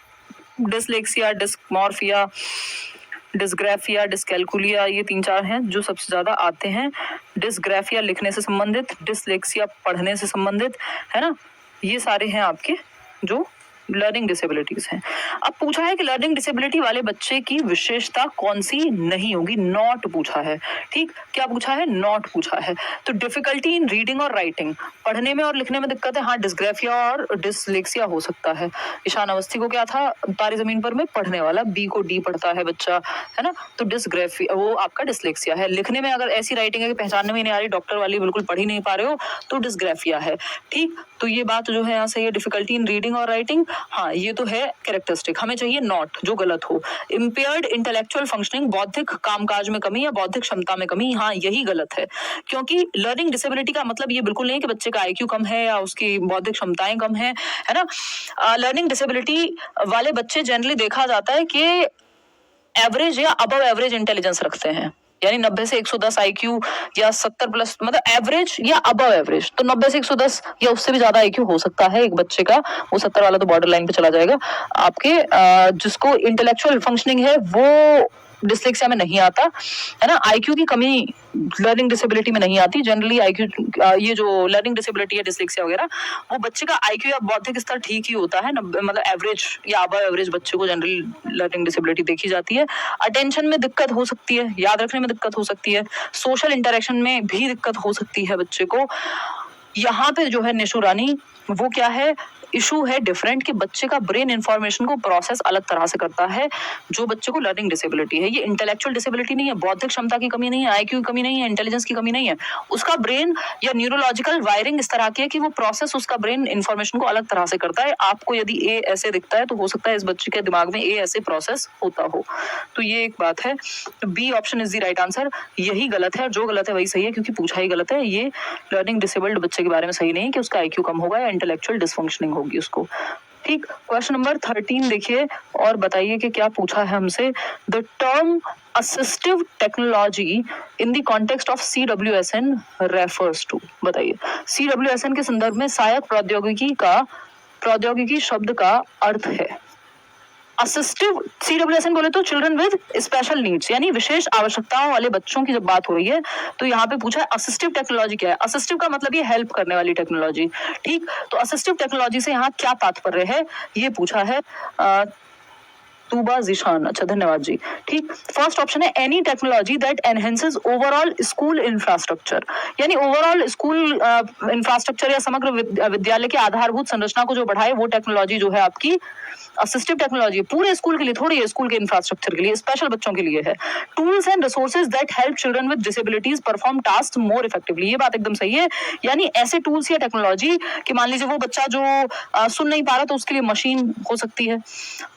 डिसलेक्सिया, डिस्मॉर्फिया, डिस्ग्राफिया, डिस्कैल्कुलिया, ये 3-4 हैं जो सबसे ज्यादा आते हैं। डिस्ग्राफिया लिखने से संबंधित, डिसलेक्सिया पढ़ने से संबंधित, है ना, ये सारे हैं आपके जो लर्निंग डिसेबिलिटीज हैं। अब पूछा है कि लर्निंग डिसेबिलिटी वाले बच्चे की विशेषता कौन सी नहीं होगी? नॉट पूछा है, ठीक, क्या पूछा है? नॉट पूछा है। तो डिफिकल्टी इन रीडिंग और राइटिंग, पढ़ने में और लिखने में दिक्कत है, हाँ डिस्ग्राफिया और डिसलेक्सिया हो सकता है। ईशान अवस्थी को क्या था तारी जमीन पर में? पढ़ने वाला, बी को डी पढ़ता है बच्चा, है ना, तो डिस्ग्राफिया वो आपका डिसलेक्सिया है। लिखने में अगर ऐसी राइटिंग है कि पहचानने में नहीं आ रही, डॉक्टर वाली बिल्कुल पढ़ ही नहीं पा रहे हो, तो डिस्ग्राफिया है, ठीक। तो ये बात जो है यहाँ से, ये डिफिकल्टी इन रीडिंग और राइटिंग, हाँ ये तो है कैरेक्टरिस्टिक, हमें चाहिए नॉट जो गलत हो। इम्पेयर्ड इंटेलेक्चुअल फंक्शनिंग, बौद्धिक कामकाज में कमी या बौद्धिक क्षमता में कमी, हाँ यही गलत है, क्योंकि लर्निंग डिसेबिलिटी का मतलब ये बिल्कुल नहीं कि बच्चे का IQ कम है या उसकी बौद्धिक क्षमताएं कम है ना। लर्निंग डिसेबिलिटी वाले बच्चे जनरली देखा जाता है कि एवरेज या अबव एवरेज इंटेलिजेंस रखते हैं, यानी 90 से 110 IQ या 70+, मतलब एवरेज या अबव एवरेज। तो 90 से 110 या उससे भी ज्यादा IQ हो सकता है एक बच्चे का, वो 70 वाला तो बॉर्डर लाइन पे चला जाएगा आपके। जिसको इंटेलेक्चुअल फंक्शनिंग है वो डिसलेक्सिया में नहीं आता, है ना। आईक्यू की कमी लर्निंग डिसेबिलिटी में नहीं आती। जनरली आईक्यू, ये जो लर्निंग डिसेबिलिटी है, डिसलेक्सिया वगैरह, वो बच्चे का आईक्यू या बौद्धिक स्तर ठीक ही होता है, मतलब एवरेज या अबव एवरेज बच्चे को जनरली लर्निंग डिसेबिलिटी देखी जाती है। अटेंशन में दिक्कत हो सकती है, याद रखने में दिक्कत हो सकती है, सोशल इंटरेक्शन में भी दिक्कत हो सकती है बच्चे को। यहाँ पे जो है निशु रानी, वो क्या है, इशू है डिफरेंट, कि बच्चे का ब्रेन इंफॉर्मेशन को प्रोसेस अलग तरह से करता है जो बच्चे को लर्निंग डिसेबिलिटी है। ये इंटेलेक्चुअल डिसेबिलिटी नहीं है, बौद्धिक क्षमता की कमी नहीं है, आईक्यू की कमी नहीं है, इंटेलिजेंस की कमी नहीं है। उसका ब्रेन या न्यूरोलॉजिकल वायरिंग इस तरह की है कि वो प्रोसेस, उसका ब्रेन इंफॉर्मेशन को अलग तरह से करता है। आपको यदि ए ऐसे दिखता है तो हो सकता है इस बच्चे के दिमाग में ए ऐसे प्रोसेस होता हो। तो ये एक बात है। B option is the right answer. यही गलत है, जो गलत है वही सही है, क्योंकि पूछा ही गलत है। ये लर्निंग डिसेबल्ड बच्चे के बारे में सही नहीं है कि उसका आईक्यू कम होगा या इंटेलेक्चुअल डिसफंक्शनिंग होगी उसको। ठीक, क्वेश्चन नंबर 13 देखिए और बताइए कि क्या पूछा है हमसे। The term assistive technology in the context of CWSN refers to. बताइए, CWSN के संदर्भ में सहायक प्रौद्योगिकी शब्द का अर्थ है। असिस्टिव CWSN बोले तो चिल्ड्रन विद स्पेशल नीड्स, यानी विशेष आवश्यकताओं वाले बच्चों की जब बात हो रही है तो यहाँ पे पूछा है असिस्टिव टेक्नोलॉजी क्या है। असिस्टिव का मतलब ये हेल्प करने वाली टेक्नोलॉजी। ठीक, तो असिस्टिव टेक्नोलॉजी से यहाँ क्या तात्पर्य है, ये पूछा है तूबा जिशान। अच्छा, धन्यवाद जी। ठीक, फर्स्ट ऑप्शन है any technology that enhances overall school infrastructure, यानी ओवरऑल स्कूल इंफ्रास्ट्रक्चर या समग्र विद्यालय के आधारभूत संरचना को जो बढ़ाए वो टेक्नोलॉजी जो है आपकी असिस्टिव टेक्नोलॉजी। पूरे स्कूल के लिए थोड़ी है, स्कूल के इंफ्रास्ट्रक्चर के लिए, स्पेशल बच्चों के लिए है। Tools and resources that help children with disabilities perform task more effectively, ये बात एकदम सही है। यानी ऐसे टूल्स या टेक्नोलॉजी कि मान लीजिए वो बच्चा जो सुन नहीं पा रहा तो उसके लिए मशीन हो सकती है,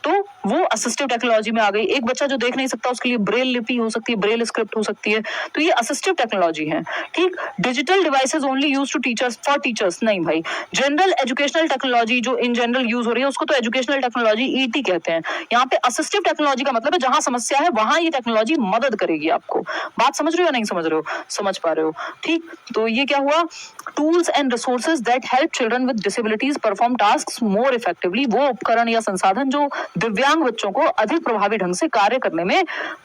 तो वो असिस्टिव टेक्नोलॉजी में आ गई। एक बच्चा जो देख नहीं सकता उसके लिए ब्रेल लिपि हो सकती है, ब्रेल स्क्रिप्ट हो सकती है, तो ये असिस्टिव टेक्नोलॉजी है। ठीक, digital devices only used to teachers, for teachers नहीं भाई। जनरल एजुकेशनल टेक्नोलॉजी जो इन जनरल यूज हो रही है उसको तो एजुकेशनल टेक्नोलॉजी ET कहते हैं। यहाँ पे असिस्टिव टेक्नोलॉजी का मतलब है जहां समस्या है वहां ये टेक्नोलॉजी मदद करेगी आपको। बात समझ रहे हो या नहीं समझ रहे हो? समझ पा रहे हो? ठीक, तो ये क्या हुआ, tools and resources that help children with disabilities perform tasks more effectively, वो उपकरण या संसाधन जो दिव्यांग बच्चों को अधिक प्रभावी ढंग से कार्य करने में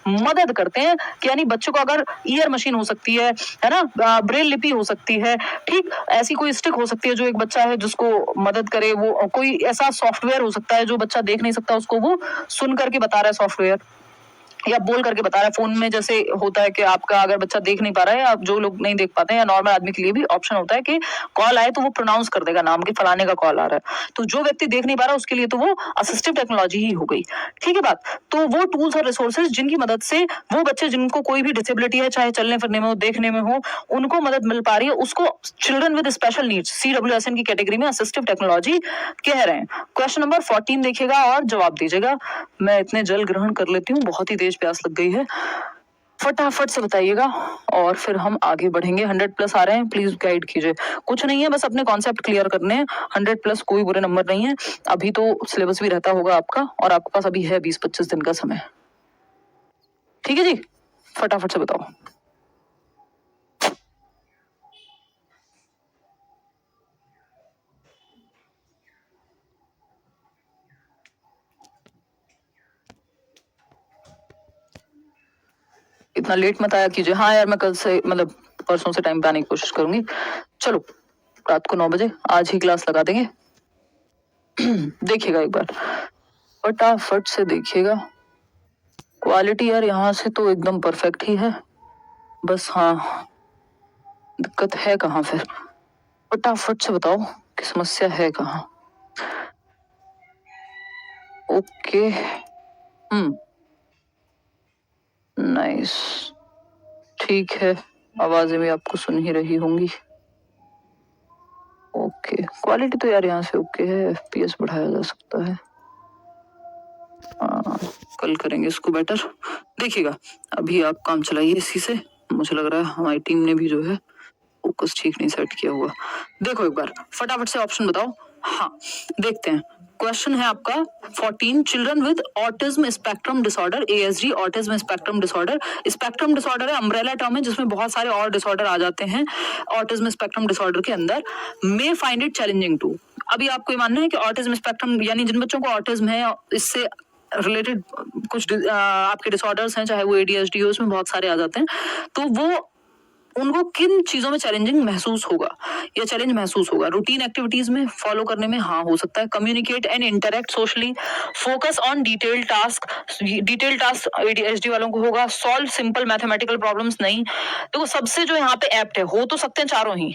मदद करते हैं। यानी बच्चों को अगर ईयर मशीन हो सकती है ना, ब्रेल लिपि हो सकती है, ठीक, ऐसी कोई स्टिक हो सकती है जो एक बच्चा है जिसको मदद करे, वो कोई ऐसा सॉफ्टवेयर हो सकता है जो बच्चा देख नहीं सकता उसको वो सुन करके बता रहा है सॉफ्टवेयर, या बोल करके बता रहा है। फोन में जैसे होता है कि आपका अगर बच्चा देख नहीं पा रहा है, आप जो लोग नहीं देख पाते हैं, या नॉर्मल आदमी के लिए भी ऑप्शन होता है कि कॉल आए तो वो प्रोनाउंस कर देगा नाम के, फलाने का कॉल आ रहा है। तो जो व्यक्ति देख नहीं पा रहा उसके लिए तो वो असिस्टिव टेक्नोलॉजी ही हो गई। ठीक है बात। तो वो टूल्स और रिसोर्सेज जिनकी मदद से वो बच्चे जिनको कोई भी डिसेबिलिटी है, चाहे चलने फिरने में हो, देखने में हो, उनको मदद मिल पा रही है, उसको children with special needs CWSN की कैटेगरी में असिस्टिव टेक्नोलॉजी कह रहे हैं। क्वेश्चन नंबर 14 देखिएगा और जवाब दीजिएगा। मैं इतने जल ग्रहण कर लेती हूँ, बहुत ही तेज प्यास लग गई है। फटाफट से बताइएगा और फिर हम आगे बढ़ेंगे। 100+ आ रहे हैं, प्लीज गाइड कीजिए। कुछ नहीं है, बस अपने कॉन्सेप्ट क्लियर करने हैं। 100+ कोई बुरे नंबर नहीं है। अभी तो सिलेबस भी रहता होगा आपका, और आपके पास अभी है 20-25 दिन का समय। ठीक है जी, फटाफट से बताओ। इतना लेट मत आया कीजिए। हाँ यार, मैं कल से मतलब परसों से टाइम पे आने की कोशिश करूंगी। चलो, रात को 9 बजे आज ही क्लास लगा देंगे। देखिएगा एक बार, फटाफट से देखिएगा। क्वालिटी यार यहाँ से तो एकदम परफेक्ट ही है, बस हाँ दिक्कत है कहाँ फिर? फटाफट से बताओ कि समस्या है कहाँ। ओके, नाइस, ठीक है, आवाजें भी आपको सुन ही रही होंगी। ओके, क्वालिटी तो यार यहाँ से ओके है, FPS बढ़ाया जा सकता है। कल करेंगे इसको बेटर। देखिएगा, अभी आप काम चलाइए इसी से। मुझे लग रहा है हमारी टीम ने भी जो है फोकस ठीक नहीं सेट किया हुआ। देखो एक बार फटाफट से ऑप्शन बताओ। हाँ, देखते हैं। क्वेश्चन है आपका 14, children with autism spectrum disorder, ASD, autism spectrum disorder. Spectrum disorder है, अम्ब्रेला टर्म है जिसमें बहुत सारे और डिसऑर्डर आ जाते हैं ऑटिज्म स्पेक्ट्रम डिसऑर्डर के अंदर। May find it challenging to. अभी आपको ये मानना है कि ऑटिज्म स्पेक्ट्रम यानी जिन बच्चों को ऑटिज्म है, इससे रिलेटेड कुछ आपके डिसऑर्डर्स हैं, चाहे वो ADHD हो, उसमें बहुत सारे आ जाते हैं, तो वो उनको किन चीजों में चैलेंजिंग महसूस होगा या चैलेंज महसूस होगा? रूटीन एक्टिविटीज में फॉलो करने में हाँ हो सकता है। Communicate and interact socially, focus on detail task ADHD वालों को होगा। सॉल्व सिंपल मैथमेटिकल प्रॉब्लम्स नहीं। देखो सबसे जो यहाँ पे एप्ट है, हो तो सकते हैं चारों ही,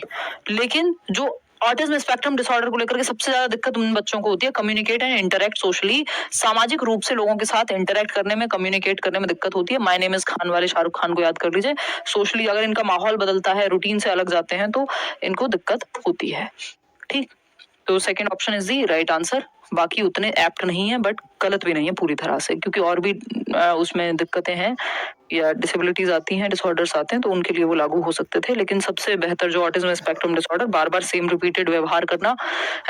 लेकिन जो ऑटिज्म स्पेक्ट्रम डिसऑर्डर को लेकर के सबसे ज्यादा दिक्कत उन बच्चों को होती है कम्युनिकेट एंड इंटरेक्ट सोशली, सामाजिक रूप से लोगों के साथ इंटरेक्ट करने में, कम्युनिकेट करने में दिक्कत होती है। माय नेम इज खान वाले शाहरुख खान को याद कर लीजिए। सोशली अगर इनका माहौल बदलता है, रूटीन से अलग जाते हैं, तो इनको दिक्कत होती है। ठीक, तो second option is the right answer. बाकी उतने एप्ट नहीं है, बट गलत भी नहीं है पूरी तरह से, क्योंकि और भी उसमें दिक्कतें हैं या डिसेबिलिटीज आती हैं, डिसऑर्डर्स आते हैं, तो उनके लिए वो लागू हो सकते थे। लेकिन सबसे बेहतर जो ऑटिज्म स्पेक्ट्रम डिसऑर्डर, बार बार सेम रिपीटेड व्यवहार करना,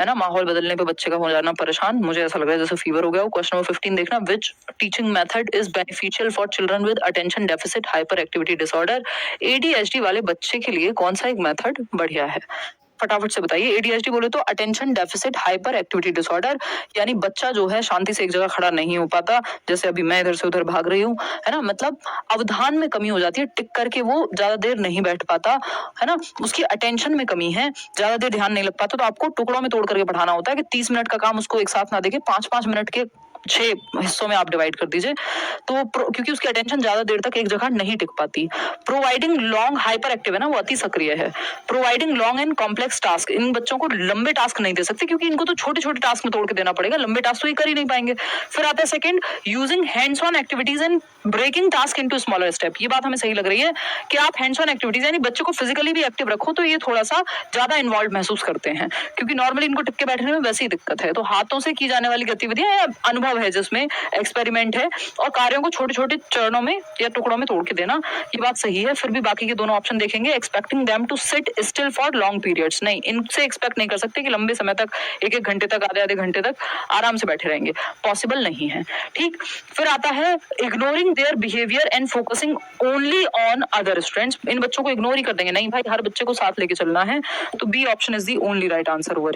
है ना, माहौल बदलने पे बच्चे का हो जाना परेशान, मुझे ऐसा लग रहा है जैसे फीवर हो गया हो। क्वेश्चन नंबर 15 देखना, which teaching method is beneficial for children with attention deficit hyperactivity disorder? ADHD वाले बच्चे के लिए कौन सा एक मेथड बढ़िया है? फटाफट से बताइए। ADHD बोले तो attention deficit hyperactivity disorder, यानी बच्चा जो है शांति से एक जगह खड़ा नहीं हो पाता, जैसे अभी मैं इधर से उधर भाग रही हूँ, है ना, मतलब अवधान में कमी हो जाती है, टिक करके वो ज्यादा देर नहीं बैठ पाता, है ना, उसकी अटेंशन में कमी है, ज्यादा देर ध्यान नहीं लग पाता, तो आपको टुकड़ों में तोड़ करके पढ़ाना होता है कि 30 मिनट का काम उसको एक साथ ना देके 5-5 मिनट के 6 हिस्सों में आप डिवाइड कर दीजिए, तो क्योंकि उसकी अटेंशन ज्यादा देर तक एक जगह नहीं टिक पाती। प्रोवाइडिंग लॉन्ग, हाइपर एक्टिव है ना, वो अति सक्रिय है। Providing long and complex task, इन बच्चों को लंबे टास्क नहीं दे सकते, क्योंकि इनको तो छोटे छोटे टास्क में तोड़ के देना पड़ेगा, लंबे टास्क तो ये कर ही नहीं पाएंगे। फिर आता है second, using hands on activities and breaking task into smaller step. ये बात हमें सही लग रही है कि आप हैंड्स ऑन एक्टिविटीज यानी बच्चों को फिजिकली भी एक्टिव रखो, तो ये थोड़ा सा ज्यादा इन्वॉल्व महसूस करते हैं, क्योंकि नॉर्मली इनको टिक के बैठने में वैसे ही दिक्कत है। तो हाथों से की जाने वाली गतिविधियां, अनुभव है जिसमें एक्सपेरिमेंट है, और कार्यों को छोटे छोटे चरणों में या टुकड़ों में तोड़ के देना, ये बात सही है। फिर भी बाकी के दोनों ऑप्शन देखेंगे। Expecting them to sit still for long periods, नहीं, इनसे एक्सपेक्ट नहीं कर सकते कि लंबे समय तक, एक घंटे तक, आधे घंटे तक आराम से बैठे रहेंगे, पॉसिबल नहीं है। ठीक, फिर आता है ignoring their behaviour and focusing only on other students, इन बच्चों को इग्नोर ही कर देंगे, नहीं भाई हर बच्चे को साथ लेके चलना है, तो B option is the only right answer over.